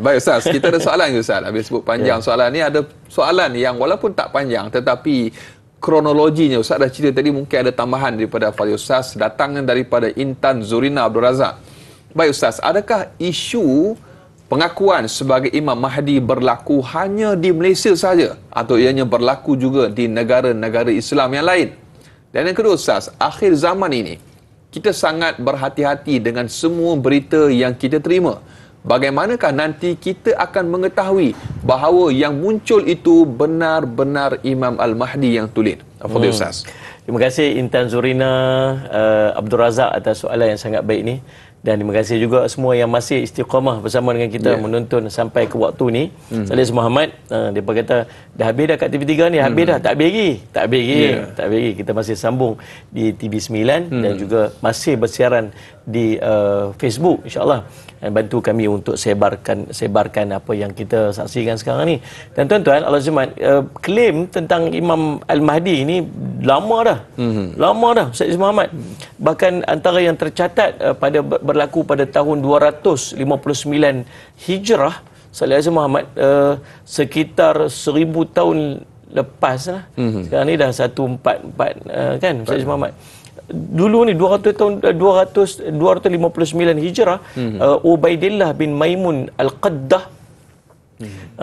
Baik Ustaz, kita ada soalan ke Ustaz? Habis sebut panjang soalan ni, ada soalan yang walaupun tak panjang tetapi kronologinya Ustaz dah cerita tadi, mungkin ada tambahan daripada Fadhil Ustaz, datangnya daripada Intan Zurina Abdul Razak. Baik Ustaz, adakah isu pengakuan sebagai Imam Mahdi berlaku hanya di Malaysia saja atau ianya berlaku juga di negara-negara Islam yang lain? Dan yang kedua Ustaz, akhir zaman ini kita sangat berhati-hati dengan semua berita yang kita terima. Bagaimanakah nanti kita akan mengetahui bahawa yang muncul itu benar-benar Imam Al-Mahdi yang tulen? Fadhil Ustaz. Terima kasih Intan Zurina Abdul Razak atas soalan yang sangat baik ni. Dan terima kasih juga semua yang masih istiqamah bersama dengan kita menonton sampai ke waktu ni. Salis Muhammad, dia kata dah habis dah kat TV3 ni, habis dah, tak habis lagi. Kita masih sambung di TV9 dan juga masih bersiaran di Facebook, insya-Allah. Dan bantu kami untuk sebarkan apa yang kita saksikan sekarang ni. Dan tuan-tuan, Allah Subhanahu klaim tentang Imam Al-Mahdi ini lama dah. Lama dah Ustaz Muhammad. Bahkan antara yang tercatat berlaku pada tahun 259 Hijrah, Ustaz Muhammad, sekitar 1000 tahun lepas lah. Sekarang ni dah 144 kan Ustaz Muhammad. Dulu ni 259 Hijrah, Ubaidillah bin Maimun Al-Qaddah,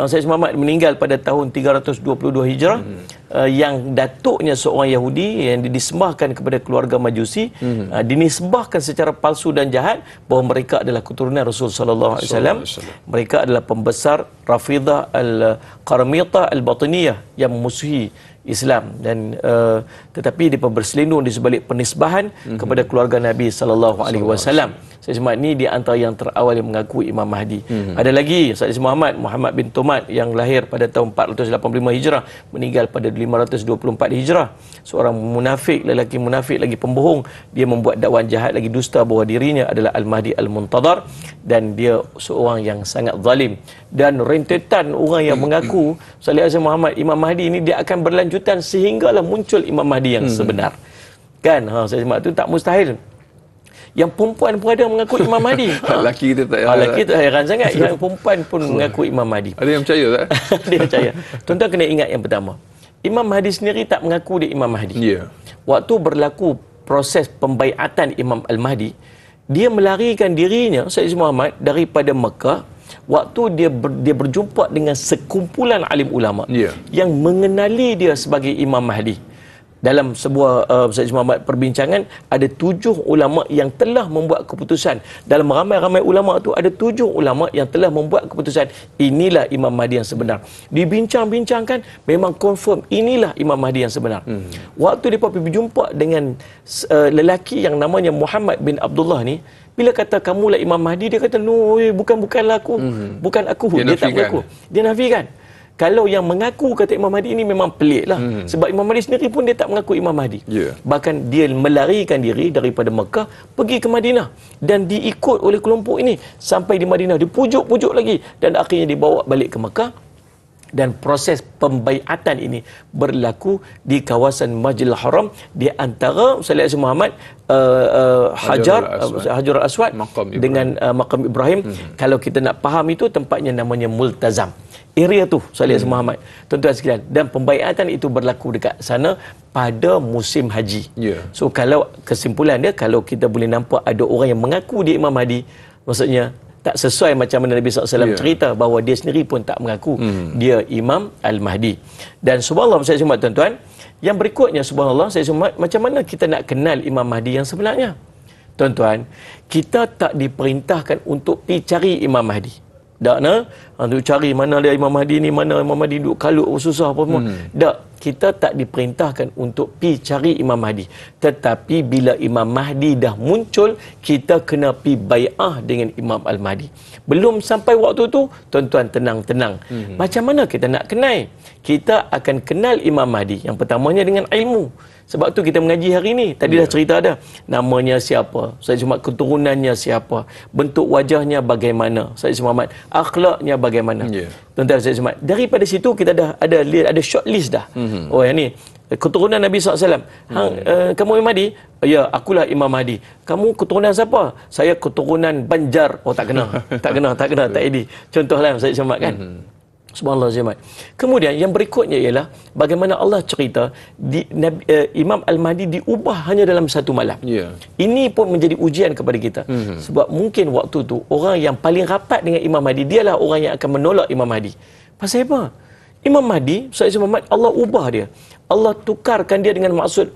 Sayyid Muhammad meninggal pada tahun 322 Hijrah, yang datuknya seorang Yahudi yang disembahkan kepada keluarga Majusi, dinisbahkan secara palsu dan jahat bahawa mereka adalah keturunan Rasul sallallahu alaihi wasallam. Mereka adalah pembesar Rafidah Al-Qarmitah Al-Batiniyah yang memusuhi Islam, dan tetapi dia berselindung di sebalik penisbahan kepada keluarga Nabi sallallahu alaihi wasallam. Sayyid Muhammad ni di antara yang terawal yang mengaku Imam Mahdi. Ada lagi Sayyid Muhammad bin Tumat yang lahir pada tahun 485 Hijrah, meninggal pada 524 Hijrah. Seorang munafik, lelaki munafik lagi pembohong. Dia membuat dakwaan jahat lagi dusta bahawa dirinya adalah Al-Mahdi Al-Muntadhar, dan dia seorang yang sangat zalim. Dan rentetan orang yang mengaku Sayyid Muhammad Imam Mahdi ini dia akan berlanjutan sehinggalah muncul Imam Mahdi yang sebenar. Kan? Sayyid Muhammad itu tak mustahil. Yang perempuan pun ada mengaku Imam Mahdi. Lelaki kita tak heran. Lelaki tak heran sangat. Yang perempuan pun mengaku Imam Mahdi. Ada yang percaya tak? Dia percaya. Tuan-tuan kena ingat yang pertama, Imam Mahdi sendiri tak mengaku dia Imam Mahdi. Waktu berlaku proses pembaiatan Imam Al-Mahdi, dia melarikan dirinya, Sayyid Muhammad, daripada Mekah waktu dia berjumpa dengan sekumpulan alim ulama yang mengenali dia sebagai Imam Mahdi. Dalam sebuah Ustaz Muhammad perbincangan, ada 7 ulama yang telah membuat keputusan. Dalam ramai-ramai ulama tu ada 7 ulama yang telah membuat keputusan inilah Imam Mahdi yang sebenar. Dibincang-bincangkan, memang confirm inilah Imam Mahdi yang sebenar. Waktu dia berjumpa dengan lelaki yang namanya Muhammad bin Abdullah ni, bila kata kamulah Imam Mahdi, dia kata no, bukanlah aku. Bukan aku. Dia tak mengaku. Dia nafikan. Kalau yang mengaku kata Imam Mahdi ini memang pelik lah. Sebab Imam Mahdi sendiri pun dia tak mengaku Imam Mahdi. Bahkan dia melarikan diri daripada Mekah pergi ke Madinah. Dan diikut oleh kelompok ini. Sampai di Madinah dipujuk-pujuk lagi. Dan akhirnya dibawa balik ke Mekah. Dan proses pembaiatan ini berlaku di kawasan Masjidil Haram, di antara Sallallahu Alaihi Muhammad Hajar Aswad dengan Maqam Ibrahim. Kalau kita nak faham itu, tempatnya namanya Multazam. Area tu Sallallahu Alaihi Muhammad, tuan-tuan sekalian. Dan pembaiatan itu berlaku dekat sana pada musim haji. So kalau kesimpulan dia, kalau kita boleh nampak ada orang yang mengaku dia Imam Mahdi, maksudnya tak sesuai macam mana Nabi SAW cerita, bahawa dia sendiri pun tak mengaku dia Imam Al-Mahdi. Dan subhanallah, saya semua tuan-tuan, yang berikutnya subhanallah, saya semua, macam mana kita nak kenal Imam Mahdi yang sebenarnya? Tuan-tuan, kita tak diperintahkan untuk pergi cari Imam Mahdi. Tak nak untuk cari mana dia Imam Mahdi ni, mana Imam Mahdi duduk kalut susah apa semua. Tak, kita tak diperintahkan untuk pergi cari Imam Mahdi. Tetapi bila Imam Mahdi dah muncul, kita kena pergi bai'ah dengan Imam Al-Mahdi. Belum sampai waktu tu, tuan-tuan tenang-tenang. Macam mana kita nak kenal? Kita akan kenal Imam Mahdi yang pertamanya dengan ilmu. Sebab tu kita mengaji hari ni. Tadi dah cerita dah. Namanya siapa? Sayyid Muhammad, keturunannya siapa? Bentuk wajahnya bagaimana? Sayyid Muhammad, akhlaknya bagaimana? Tuan-tuan, Sayyid Muhammad, daripada situ kita dah ada short list dah. Oh, yang ni keturunan Nabi SAW. Kamu Imam Mahdi? Ya, akulah Imam Mahdi. Kamu keturunan siapa? Saya keturunan Banjar. Oh, tak kena. Tak edit. Contohlah Sayyid Muhammad kan. Subhanallah Zaimat. Kemudian yang berikutnya ialah bagaimana Allah cerita Imam Al-Mahdi diubah hanya dalam satu malam. Ini pun menjadi ujian kepada kita. Sebab mungkin waktu tu orang yang paling rapat dengan Imam Mahdi, dialah orang yang akan menolak Imam Mahdi. Pasal apa? Imam Mahdi, Sayyid Muhammad, Allah ubah dia. Allah tukarkan dia dengan maksud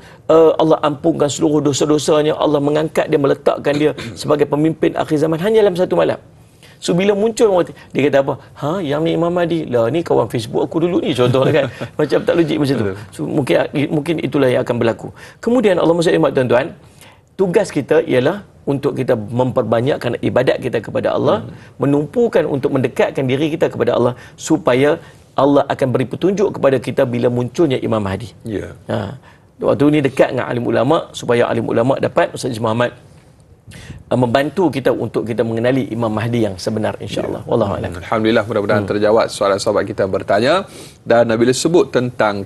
Allah ampunkan seluruh dosa-dosanya. Allah mengangkat dia, meletakkan dia sebagai pemimpin akhir zaman hanya dalam satu malam. So bila muncul, dia kata apa? Yang ni Imam Mahdi. Lah ni kawan Facebook aku dulu ni, contohnya kan. Macam tak logik macam tu. So mungkin itulah yang akan berlaku. Kemudian Allah SWT, tuan-tuan, tugas kita ialah untuk kita memperbanyakkan ibadat kita kepada Allah, menumpukan untuk mendekatkan diri kita kepada Allah, supaya Allah akan beri petunjuk kepada kita bila munculnya Imam Mahdi. Waktu ni dekat dengan alim ulama, supaya alim ulama dapat, Ustaz Muhammad, membantu kita untuk kita mengenali Imam Mahdi yang sebenar, insya-Allah. Wallahu a'lam. Alhamdulillah, mudah-mudahan terjawab soalan sahabat kita bertanya. Dan bila sebut tentang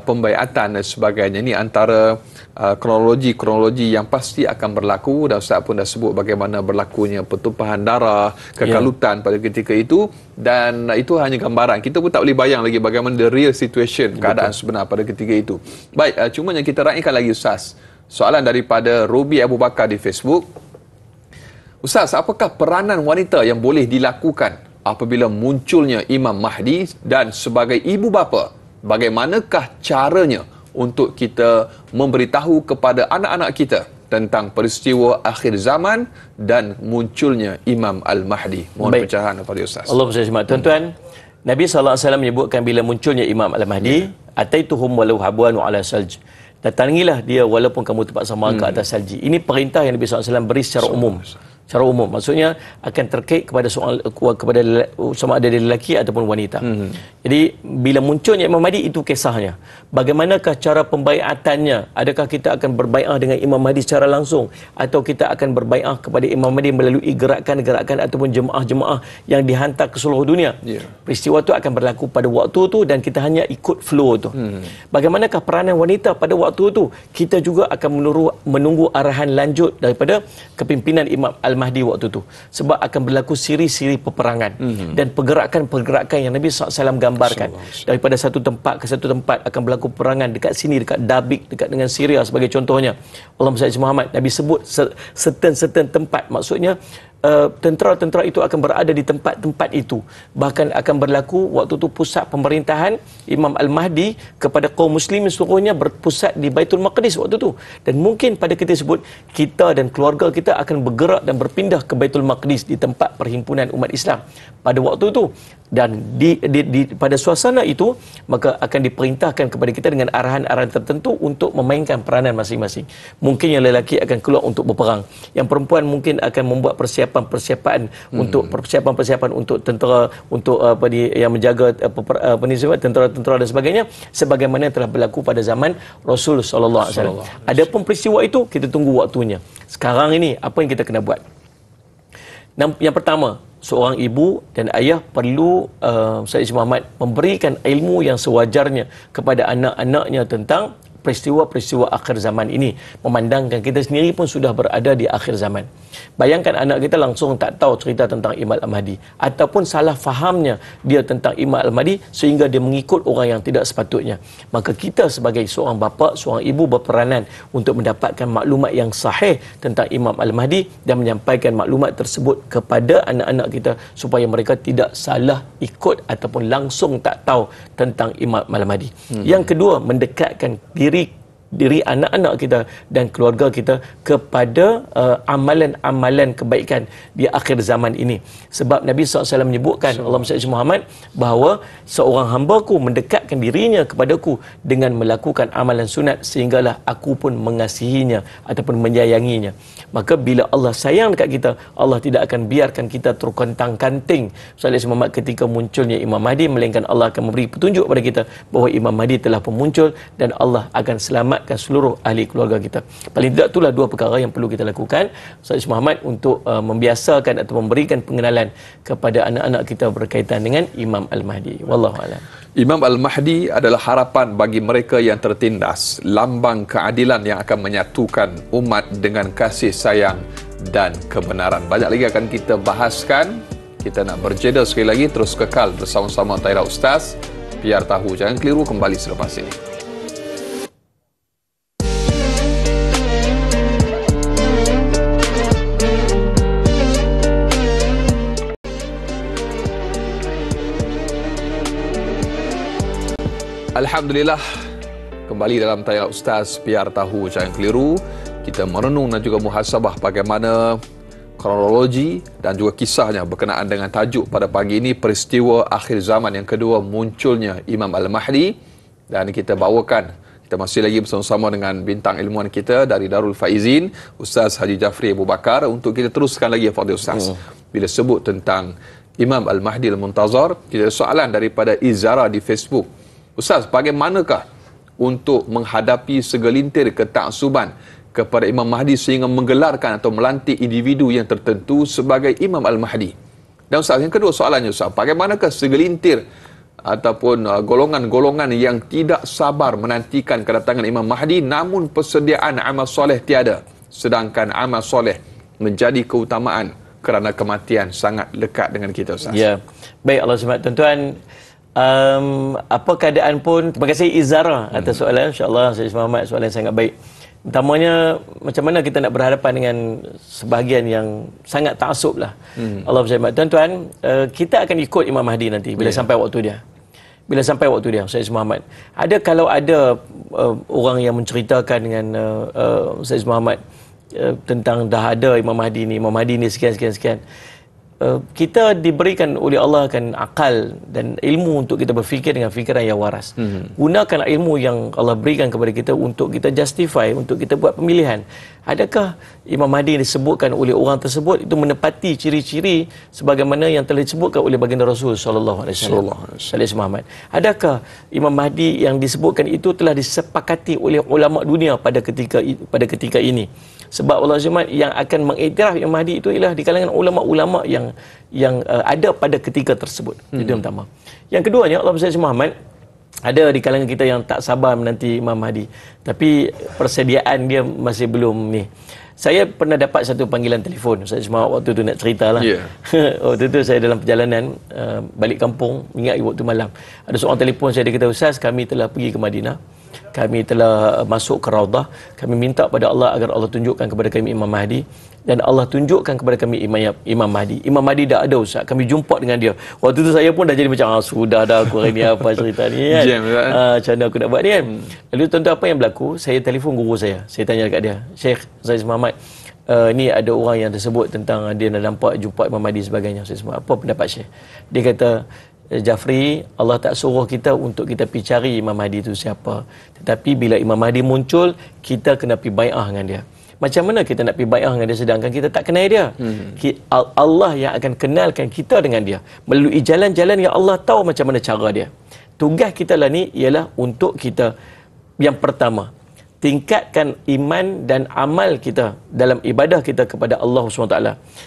pembaiatan dan sebagainya, ini antara kronologi yang pasti akan berlaku, dan Ustaz pun dah sebut bagaimana berlakunya pertumpahan darah, kekalutan pada ketika itu, dan itu hanya gambaran. Kita pun tak boleh bayang lagi bagaimana the real situation, keadaan sebenar pada ketika itu. Baik, cuma yang kita raikan lagi Ustaz, soalan daripada Robi Abu Bakar di Facebook. Ustaz, apakah peranan wanita yang boleh dilakukan apabila munculnya Imam Mahdi, dan sebagai ibu bapa, bagaimanakah caranya untuk kita memberitahu kepada anak-anak kita tentang peristiwa akhir zaman dan munculnya Imam Al-Mahdi? Mohon pencerahan kepada Ustaz. Allah SWT. Tuan-tuan, Nabi SAW menyebutkan bila munculnya Imam Al-Mahdi, ataituhum walau habwan ala salj. Datangilah dia walaupun kamu terpaksa ke atas salji. Ini perintah yang Nabi SAW beri secara umum. Secara umum, maksudnya akan terkait kepada soal kepada sama ada dia lelaki ataupun wanita. Jadi bila munculnya Imam Mahdi, itu kisahnya. Bagaimanakah cara pembaiatannya? Adakah kita akan berbaiat dengan Imam Mahdi secara langsung, atau kita akan berbaiat kepada Imam Mahdi melalui gerakan-gerakan ataupun jemaah-jemaah yang dihantar ke seluruh dunia? Peristiwa itu akan berlaku pada waktu itu, dan kita hanya ikut flow itu. Bagaimanakah peranan wanita pada waktu itu? Kita juga akan menunggu arahan lanjut daripada kepimpinan Imam Al-Mahdi waktu itu, sebab akan berlaku siri-siri peperangan dan pergerakan-pergerakan yang Nabi SAW gambarkan. Daripada satu tempat ke satu tempat akan berlaku perangan, dekat sini, dekat Dabik, dekat dengan Syria sebagai contohnya. Allah SWT Muhammad, Nabi sebut certain tempat, maksudnya tentera-tentera itu akan berada di tempat-tempat itu. Bahkan akan berlaku waktu itu pusat pemerintahan Imam Al-Mahdi kepada kaum muslimin seluruhnya berpusat di Baitul Maqdis waktu itu. Dan mungkin pada kita sebut, kita dan keluarga kita akan bergerak dan berpindah ke Baitul Maqdis di tempat perhimpunan umat Islam pada waktu itu. Dan pada suasana itu, maka akan diperintahkan kepada kita dengan arahan-arahan tertentu untuk memainkan peranan masing-masing. Mungkin yang lelaki akan keluar untuk berperang, yang perempuan mungkin akan membuat persiapan untuk persiapan untuk tentera, untuk yang menjaga tentera-tentera dan sebagainya, sebagaimana yang telah berlaku pada zaman Rasul sallallahu alaihi wasallam. Adapun peristiwa itu kita tunggu waktunya. Sekarang ini apa yang kita kena buat? Yang pertama, seorang ibu dan ayah perlu Said Muhammad memberikan ilmu yang sewajarnya kepada anak-anaknya tentang peristiwa-peristiwa akhir zaman ini, memandangkan kita sendiri pun sudah berada di akhir zaman. Bayangkan anak kita langsung tak tahu cerita tentang Imam Al-Mahdi, ataupun salah fahamnya dia tentang Imam Al-Mahdi sehingga dia mengikut orang yang tidak sepatutnya. Maka kita sebagai seorang bapa, seorang ibu berperanan untuk mendapatkan maklumat yang sahih tentang Imam Al-Mahdi dan menyampaikan maklumat tersebut kepada anak-anak kita supaya mereka tidak salah ikut ataupun langsung tak tahu tentang Imam Al-Mahdi. Yang kedua, mendekatkan diri anak-anak kita dan keluarga kita kepada amalan-amalan kebaikan di akhir zaman ini. Sebab Nabi SAW menyebutkan, Allahumma salli Muhammad, bahawa seorang hamba-Ku mendekatkan dirinya kepadaku dengan melakukan amalan sunat sehinggalah aku pun mengasihinya ataupun menyayanginya. Maka bila Allah sayang dekat kita, Allah tidak akan biarkan kita terkontang-kanting salli Muhammad ketika munculnya Imam Mahdi, melainkan Allah akan memberi petunjuk kepada kita bahawa Imam Mahdi telah pun muncul dan Allah akan selamatkan seluruh ahli keluarga kita. Paling tidak itulah dua perkara yang perlu kita lakukan, Ustaz Muhammad, untuk membiasakan atau memberikan pengenalan kepada anak-anak kita berkaitan dengan Imam Al-Mahdi. Wallahu a'lam. Imam Al-Mahdi adalah harapan bagi mereka yang tertindas, lambang keadilan yang akan menyatukan umat dengan kasih sayang dan kebenaran. Banyak lagi akan kita bahaskan. Kita nak berjeda sekali lagi, terus kekal bersama-sama Taira Ustaz. Biar tahu, jangan keliru, kembali selepas ini. Alhamdulillah, kembali dalam Taira Ustaz, biar tahu jangan keliru. Kita merenung dan juga muhasabah bagaimana kronologi dan juga kisahnya berkenaan dengan tajuk pada pagi ini, peristiwa akhir zaman yang kedua, munculnya Imam Al-Mahdi. Dan kita bawakan, kita masih lagi bersama-sama dengan bintang ilmuwan kita dari Darul Faizin, Ustaz Haji Jafri Abu Bakar, untuk kita teruskan lagi, Fadil Ustaz. Bila sebut tentang Imam Al-Mahdi Al-Muntazar, kita ada soalan daripada Izara di Facebook. Ustaz, bagaimanakah untuk menghadapi segelintir ketaksuban kepada Imam Mahdi sehingga menggelarkan atau melantik individu yang tertentu sebagai Imam Al-Mahdi? Dan Ustaz, yang kedua soalannya Ustaz, bagaimanakah segelintir ataupun golongan-golongan yang tidak sabar menantikan kedatangan Imam Mahdi namun persediaan amal soleh tiada, sedangkan amal soleh menjadi keutamaan kerana kematian sangat dekat dengan kita, Ustaz? Ya, baik, Allah SWT. Tuan-tuan, apa keadaan pun, terima kasih Izara atas soalan. InsyaAllah Sayyid Muhammad, soalan yang sangat baik. Pertamanya, macam mana kita nak berhadapan dengan sebahagian yang sangat ta'asub lah. Allah SWT. Tuan-tuan, kita akan ikut Imam Mahdi nanti bila sampai waktu dia. Bila sampai waktu dia, Sayyid Muhammad. Kalau ada orang yang menceritakan dengan Sayyid Muhammad tentang dah ada Imam Mahdi ni sekian. Kita diberikan oleh Allah kan akal dan ilmu untuk kita berfikir dengan fikiran yang waras. Gunakan ilmu yang Allah berikan kepada kita untuk kita justify, untuk kita buat pemilihan. Adakah Imam Mahdi disebutkan oleh orang tersebut itu menepati ciri-ciri sebagaimana yang telah disebutkan oleh baginda Rasul sallallahu alaihi wasallam? Adakah Imam Mahdi yang disebutkan itu telah disepakati oleh ulama dunia pada ketika ini? Sebab Allah SWT yang akan mengiktiraf Imam Mahdi itu ialah di kalangan ulama-ulama yang ada pada ketika tersebut. Itu yang pertama. Yang keduanya, Allah SWT Muhammad, ada di kalangan kita yang tak sabar menanti Imam Mahdi, tapi persediaan dia masih belum ni. Saya pernah dapat satu panggilan telefon, saya cuma waktu tu nak cerita lah. Waktu tu saya dalam perjalanan balik kampung, ingat waktu malam, ada seorang telefon saya, dia kata, Ustaz, kami telah pergi ke Madinah, kami telah masuk ke Raudah. Kami minta pada Allah agar Allah tunjukkan kepada kami Imam Mahdi, dan Allah tunjukkan kepada kami Imam Mahdi. Imam Mahdi dah ada, Ustaz. Kami jumpa dengan dia. Waktu tu saya pun dah jadi macam, sudah dah aku hari ni apa cerita ni kan. Macam mana aku nak buat ni kan. Lalu tuan-tuan, apa yang berlaku? Saya telefon guru saya. Saya tanya dekat dia, Syekh Zaiz Muhammad, ni ada orang yang tersebut tentang dia dah nampak jumpa Imam Mahdi sebagainya. Saya semua, apa pendapat Syekh? Dia kata, Jafri, Allah tak suruh kita untuk kita pergi cari Imam Mahdi itu siapa. Tetapi bila Imam Mahdi muncul, kita kena pergi bai'ah dengan dia. Macam mana kita nak pergi bai'ah dengan dia sedangkan kita tak kenal dia? Allah yang akan kenalkan kita dengan dia melalui jalan-jalan yang Allah tahu macam mana cara dia. Tugas kita lah ni ialah untuk kita, yang pertama, tingkatkan iman dan amal kita dalam ibadah kita kepada Allah SWT.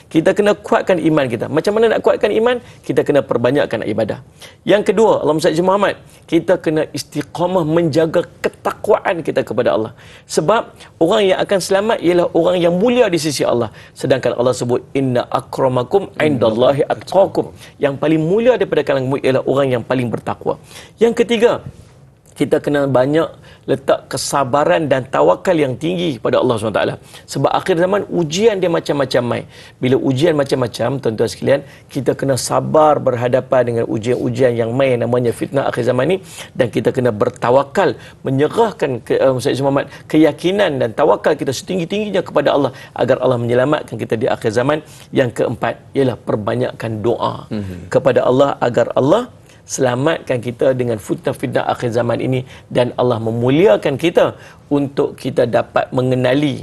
Kita kena kuatkan iman kita. Macam mana nak kuatkan iman? Kita kena perbanyakkan ibadah. Yang kedua, Allahumma salli ala Muhammad, kita kena istiqamah menjaga ketakwaan kita kepada Allah. Sebab orang yang akan selamat ialah orang yang mulia di sisi Allah. Sedangkan Allah sebut, inna akramakum indallahi atqakum. Yang paling mulia daripada kalangan ialah orang yang paling bertakwa. Yang ketiga, kita kena banyak letak kesabaran dan tawakal yang tinggi pada Allah SWT. Sebab akhir zaman ujian dia macam-macam mai. Bila ujian macam-macam, tuan-tuan sekalian, kita kena sabar berhadapan dengan ujian-ujian yang mai, namanya fitnah akhir zaman ni, dan kita kena bertawakal, menyerahkan Muhammad keyakinan dan tawakal kita setinggi-tingginya kepada Allah agar Allah menyelamatkan kita di akhir zaman. Yang keempat ialah perbanyakkan doa kepada Allah agar Allah selamatkan kita dengan fitnah-fitnah akhir zaman ini, dan Allah memuliakan kita untuk kita dapat mengenali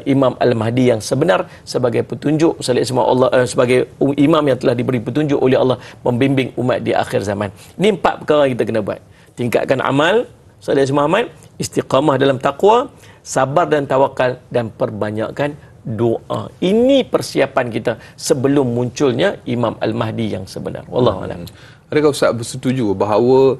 Imam Al-Mahdi yang sebenar sebagai petunjuk sebagai imam yang telah diberi petunjuk oleh Allah membimbing umat di akhir zaman. Ini 4 perkara yang kita kena buat. Tingkatkan amal, sallallahu alaihi Muhammad, istiqamah dalam taqwa, sabar dan tawakal, dan perbanyakkan doa. Ini persiapan kita sebelum munculnya Imam Al-Mahdi yang sebenar. Wallahu a'lam. Adakah Ustaz bersetuju bahawa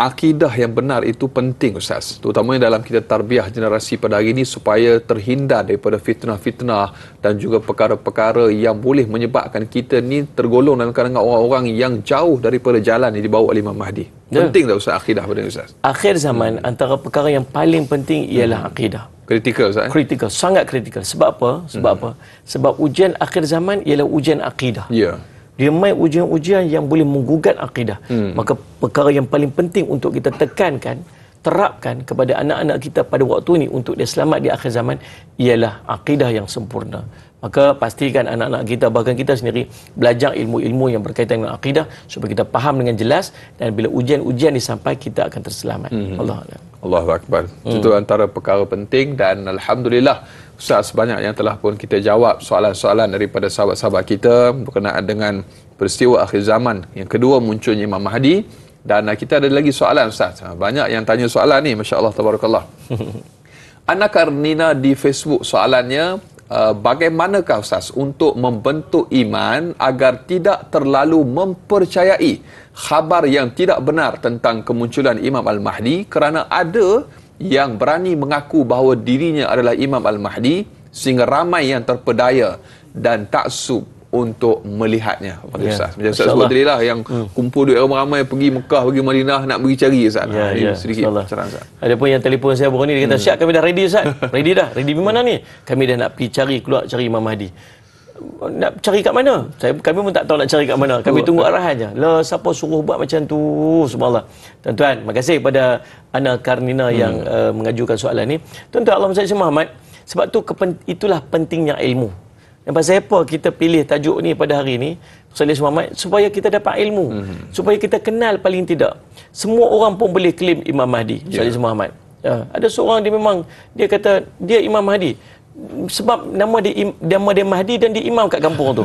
akidah yang benar itu penting, Ustaz? Terutamanya dalam kita tarbiyah generasi pada hari ini supaya terhindar daripada fitnah-fitnah dan juga perkara-perkara yang boleh menyebabkan kita ni tergolong dalam kalangan orang-orang yang jauh daripada jalan yang dibawa oleh Imam Mahdi. Penting tak Ustaz akidah pada Ustaz? Akhir zaman antara perkara yang paling penting ialah akidah. Kritikal, Ustaz? Kritikal, sangat kritikal. Sebab apa? Sebab ujian akhir zaman ialah ujian akidah. Ya. Dia main ujian-ujian yang boleh menggugat akidah. Maka perkara yang paling penting untuk kita tekankan, terapkan kepada anak-anak kita pada waktu ini untuk dia selamat di akhir zaman ialah akidah yang sempurna. Maka pastikan anak-anak kita, bahkan kita sendiri, belajar ilmu-ilmu yang berkaitan dengan akidah supaya kita faham dengan jelas, dan bila ujian-ujian disampai kita akan terselamat. Allahu Akbar. Itu antara perkara penting, dan alhamdulillah Ustaz banyak yang telah pun kita jawab soalan-soalan daripada sahabat-sahabat kita berkenaan dengan peristiwa akhir zaman yang kedua munculnya Imam Mahdi. Dan kita ada lagi soalan, Ustaz. Banyak yang tanya soalan ni, masya-Allah tabarakallah. Ana Karnina di Facebook soalannya, bagaimanakah Ustaz untuk membentuk iman agar tidak terlalu mempercayai khabar yang tidak benar tentang kemunculan Imam Al-Mahdi, kerana ada yang berani mengaku bahawa dirinya adalah Imam Al-Mahdi sehingga ramai yang terpedaya dan taksub untuk melihatnya. Ustaz, macam Ustaz sebut tadi lah, yang kumpul duit ramai-ramai pergi Mekah, pergi Madinah nak pergi cari, Ustaz. Sedikit saran, Ustaz. Ada pun yang telefon saya baru ni, dia kata, Syed, kami dah ready, Ustaz. Ready dah. Ready di mana ni? Kami dah nak pergi cari Imam Mahdi. Nak cari kat mana? Kami pun tak tahu nak cari kat mana. Kami tunggu arahan je. Lah, siapa suruh buat macam tu? Subhanallah. Tuan-tuan, terima kasih kepada Ana Karnina yang mengajukan soalan ni. Tuan-tuan, Allahumma salli ala Muhammad. Sebab tu itulah pentingnya ilmu. Dan pasal apa kita pilih tajuk ni pada hari ni, Sallallahu Alaihi Muhammad, supaya kita dapat ilmu, supaya kita kenal paling tidak. Semua orang pun boleh claim Imam Mahdi, Sallallahu Alaihi Muhammad. Ada seorang dia kata dia Imam Mahdi sebab nama dia Mahdi dan dia imam kat kampung tu.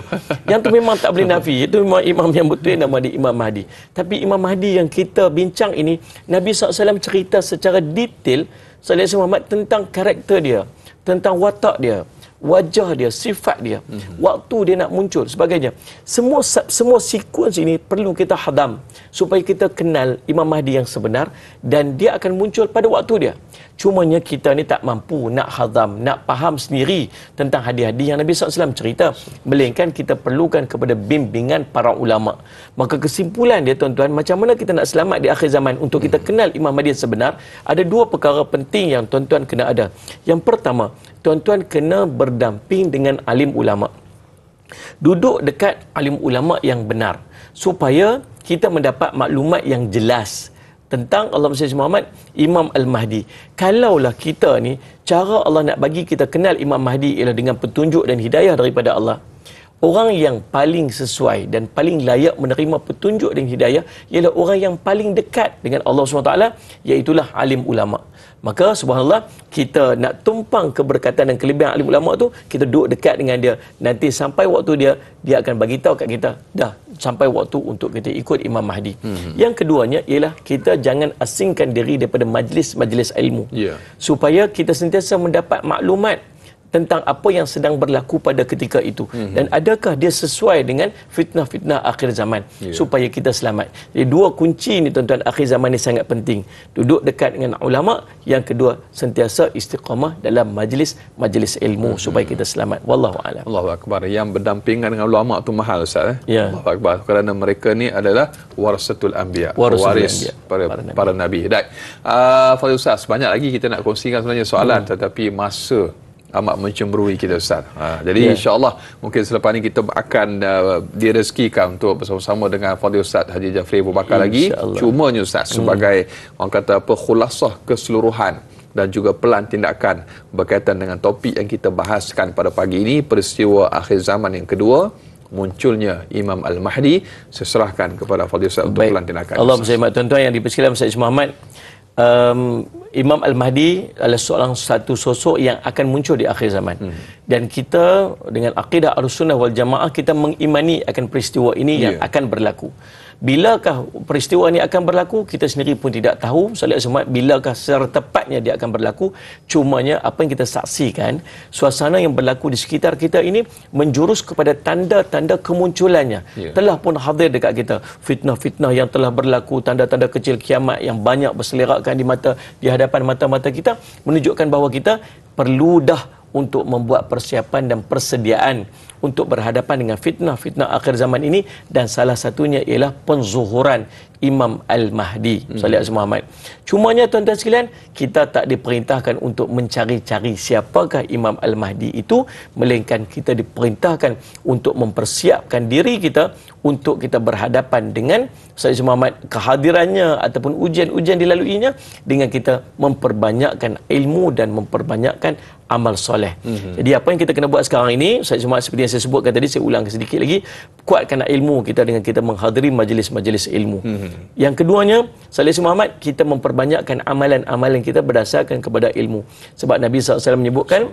Yang tu memang tak boleh nafi. Itu memang imam yang betul, nama dia Imam Mahdi. Tapi Imam Mahdi yang kita bincang ini, Nabi SAW cerita secara detail Sallallahu Alaihi Muhammad tentang karakter dia, tentang watak dia, wajah dia, sifat dia, waktu dia nak muncul, sebagainya. Semua sekuens ini perlu kita hadam supaya kita kenal Imam Mahdi yang sebenar, dan dia akan muncul pada waktu dia. Cumanya kita ni tak mampu nak hazam, nak faham sendiri tentang hadis-hadis yang Nabi SAW cerita. Melainkan kita perlukan kepada bimbingan para ulama. Maka kesimpulan dia tuan-tuan, macam mana kita nak selamat di akhir zaman untuk kita kenal Imam Mahdi yang sebenar, ada dua perkara penting yang tuan-tuan kena ada. Yang pertama, tuan-tuan kena berdamping dengan alim ulama. Duduk dekat alim ulama yang benar supaya kita mendapat maklumat yang jelas tentang Allah Muhammad Imam Al-Mahdi. Kalaulah kita ni cara Allah nak bagi kita kenal Imam Mahdi ialah dengan petunjuk dan hidayah daripada Allah, orang yang paling sesuai dan paling layak menerima petunjuk dan hidayah ialah orang yang paling dekat dengan Allah SWT, iaitulah alim ulama. Maka subhanallah, kita nak tumpang keberkatan dan kelebihan alim ulama tu, kita duduk dekat dengan dia. Nanti sampai waktu dia akan bagi tahu kat kita, dah sampai waktu untuk kita ikut Imam Mahdi. Yang keduanya ialah kita jangan asingkan diri daripada majlis-majlis ilmu. Supaya kita sentiasa mendapat maklumat tentang apa yang sedang berlaku pada ketika itu, dan adakah dia sesuai dengan fitnah-fitnah akhir zaman, supaya kita selamat. Jadi dua kunci ni tuan-tuan, akhir zaman ni sangat penting. Duduk dekat dengan ulama, yang kedua sentiasa istiqamah dalam majlis ilmu supaya kita selamat. Wallahu a'lam. Allahu akbar. Yang berdampingan dengan ulama tu mahal, Ustaz. Allahu akbar. Kerana mereka ni adalah warasatul anbiya, waris para nabi. Baik. Fadil Ustaz, banyak lagi kita nak kongsikan sebenarnya soalan, tetapi masa amat mencemburui kita, Ustaz. Jadi insya-Allah mungkin selepas ni kita akan direzekikan untuk bersama-sama dengan Fadil Ustaz Haji Jafri Abu Bakar lagi. Cumanya Ustaz, sebagai orang kata apa, khulasah keseluruhan dan juga pelan tindakan berkaitan dengan topik yang kita bahaskan pada pagi ini, peristiwa akhir zaman yang kedua, munculnya Imam Al-Mahdi. Saya serahkan kepada Fadil Ustaz untuk pelan tindakan. Allah bersahabat tuan-tuan yang dipersilakan Ustaz Muhammad. Imam Al-Mahdi adalah satu sosok yang akan muncul di akhir zaman. Dan kita dengan akidah Ahlussunnah wal Jamaah, kita mengimani akan peristiwa ini yang akan berlaku. Bilakah peristiwa ini akan berlaku, kita sendiri pun tidak tahu. Soalan semua, bilakah secara tepatnya dia akan berlaku. Cumanya apa yang kita saksikan, suasana yang berlaku di sekitar kita ini menjurus kepada tanda-tanda kemunculannya. Telah pun hadir dekat kita fitnah-fitnah yang telah berlaku, tanda-tanda kecil kiamat yang banyak berselerakkan di hadapan mata-mata kita, menunjukkan bahawa kita perlu dah untuk membuat persiapan dan persediaan untuk berhadapan dengan fitnah-fitnah akhir zaman ini, dan salah satunya ialah penzuhuran Imam Al-Mahdi sallallahu alaihi Muhammad. Cumanya tuan-tuan sekalian, kita tak diperintahkan untuk mencari-cari siapakah Imam Al-Mahdi itu, melainkan kita diperintahkan untuk mempersiapkan diri kita untuk kita berhadapan dengan Sayyidina Muhammad, kehadirannya ataupun ujian-ujian dilaluinya, dengan kita memperbanyakkan ilmu dan memperbanyakkan amal soleh. Jadi apa yang kita kena buat sekarang ini, Sayyidina Muhammad, seperti yang saya sebutkan tadi, saya ulang sedikit lagi, kuatkan ilmu kita dengan kita menghadiri majlis-majlis ilmu. Yang keduanya, Sayyidina Muhammad, kita memperbanyakkan amalan-amalan kita berdasarkan kepada ilmu. Sebab Nabi SAW menyebutkan,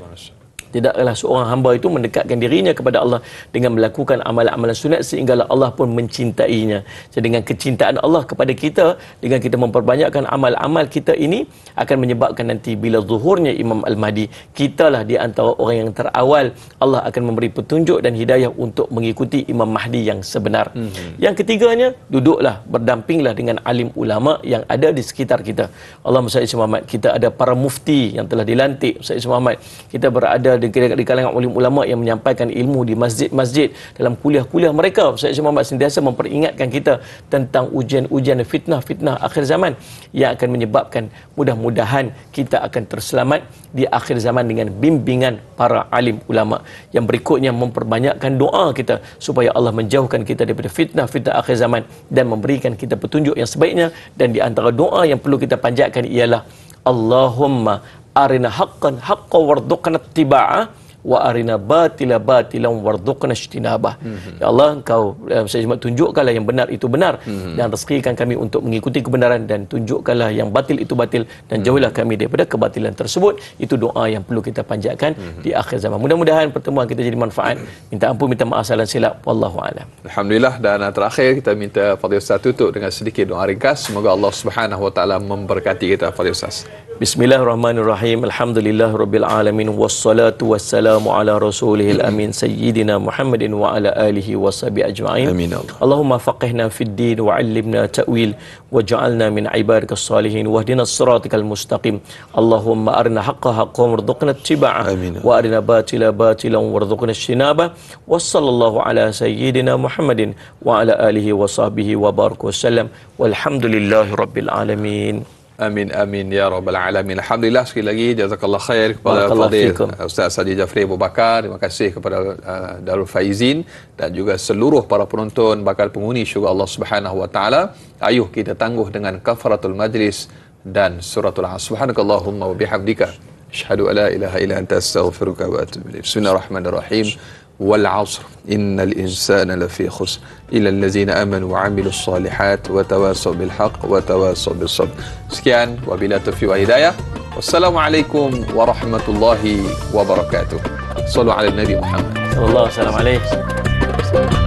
tidaklah seorang hamba itu mendekatkan dirinya kepada Allah dengan melakukan amalan-amalan sunat sehinggalah Allah pun mencintainya. Jadi dengan kecintaan Allah kepada kita, dengan kita memperbanyakkan amal-amal kita ini, akan menyebabkan nanti bila zuhurnya Imam Al-Mahdi, kitalah di antara orang yang terawal Allah akan memberi petunjuk dan hidayah untuk mengikuti Imam Mahdi yang sebenar. Yang ketiganya, duduklah, berdampinglah dengan alim ulama yang ada di sekitar kita. Allahumma salli Muhammad, kita ada para mufti yang telah dilantik Sayyidina Muhammad. Kita berada di kalangan ulama yang menyampaikan ilmu di masjid-masjid, dalam kuliah-kuliah mereka. Sayyidina Muhammad sentiasa memperingatkan kita tentang ujian-ujian dan fitnah-fitnah akhir zaman yang akan menyebabkan mudah-mudahan kita akan terselamat di akhir zaman dengan bimbingan para alim ulama. Yang berikutnya, memperbanyakkan doa kita supaya Allah menjauhkan kita daripada fitnah-fitnah akhir zaman dan memberikan kita petunjuk yang sebaiknya. Dan di antara doa yang perlu kita panjatkan ialah Allahumma arina haqqan haqqan warzuqna ittiba'ah wa arina batila batilan warzuqna ijtinabah. Ya Allah, Engkau saya tunjukkanlah yang benar itu benar, dan rezekikan kami untuk mengikuti kebenaran, dan tunjukkanlah yang batil itu batil, dan jauhilah kami daripada kebatilan tersebut. Itu doa yang perlu kita panjatkan di akhir zaman. Mudah-mudahan pertemuan kita jadi manfaat. Minta ampun, minta maaf salah silap. Wallahu a'lam. Alhamdulillah. Dan terakhir kita minta Fadil Ustaz tutup dengan sedikit doa ringkas. Semoga Allah Subhanahu wa taala memberkati kita, Fadil Ustaz. Bismillahirrahmanirrahim. Alhamdulillahirabbil alamin wassalatu wassalamu ala rasulihil amin sayyidina Muhammadin wa ala alihi washabihi ajma'in. Amin Allah. Allahumma faqihna fid din wa 'allimna ta'wil waj'alna min ibadikas salihin wahdinas siratal mustaqim. Allahumma arina haqqan haqqan warzuqna ittiba'ah wa arina batila batilan warzuqna ijtinabah. Wassallallahu ala sayyidina Muhammadin wa ala alihi washabihi wa baraka wasallam. Walhamdulillahirabbil alamin. Amin amin ya rabbal alamin. Alhamdulillah, sekali lagi jazakallah khair kepada Fadil Ustaz Sadi Jafri Abu Bakar. Terima kasih kepada Darul Faizin dan juga seluruh para penonton bakal penghuni syurga Allah Subhanahu wa taala. Ayuh kita tangguh dengan kafaratul majlis dan suratul Asr. Subhanakallahumma wa bihamdika asyhadu an la ilaha illa anta astaghfiruka wa atubu ilaik. Bismillahirrahmanirrahim. والعصر إن الإنسان لفي خسر إلا الذين آمنوا وعملوا الصالحات وتواصوا بالحق وتواصوا بالصبر. Sekian, wabillahi taufiq wa hidayah. Wassalamualaikum warahmatullahi wabarakatuh. Sallu ala Nabi Muhammad. Sallallahu alaihi wasallam.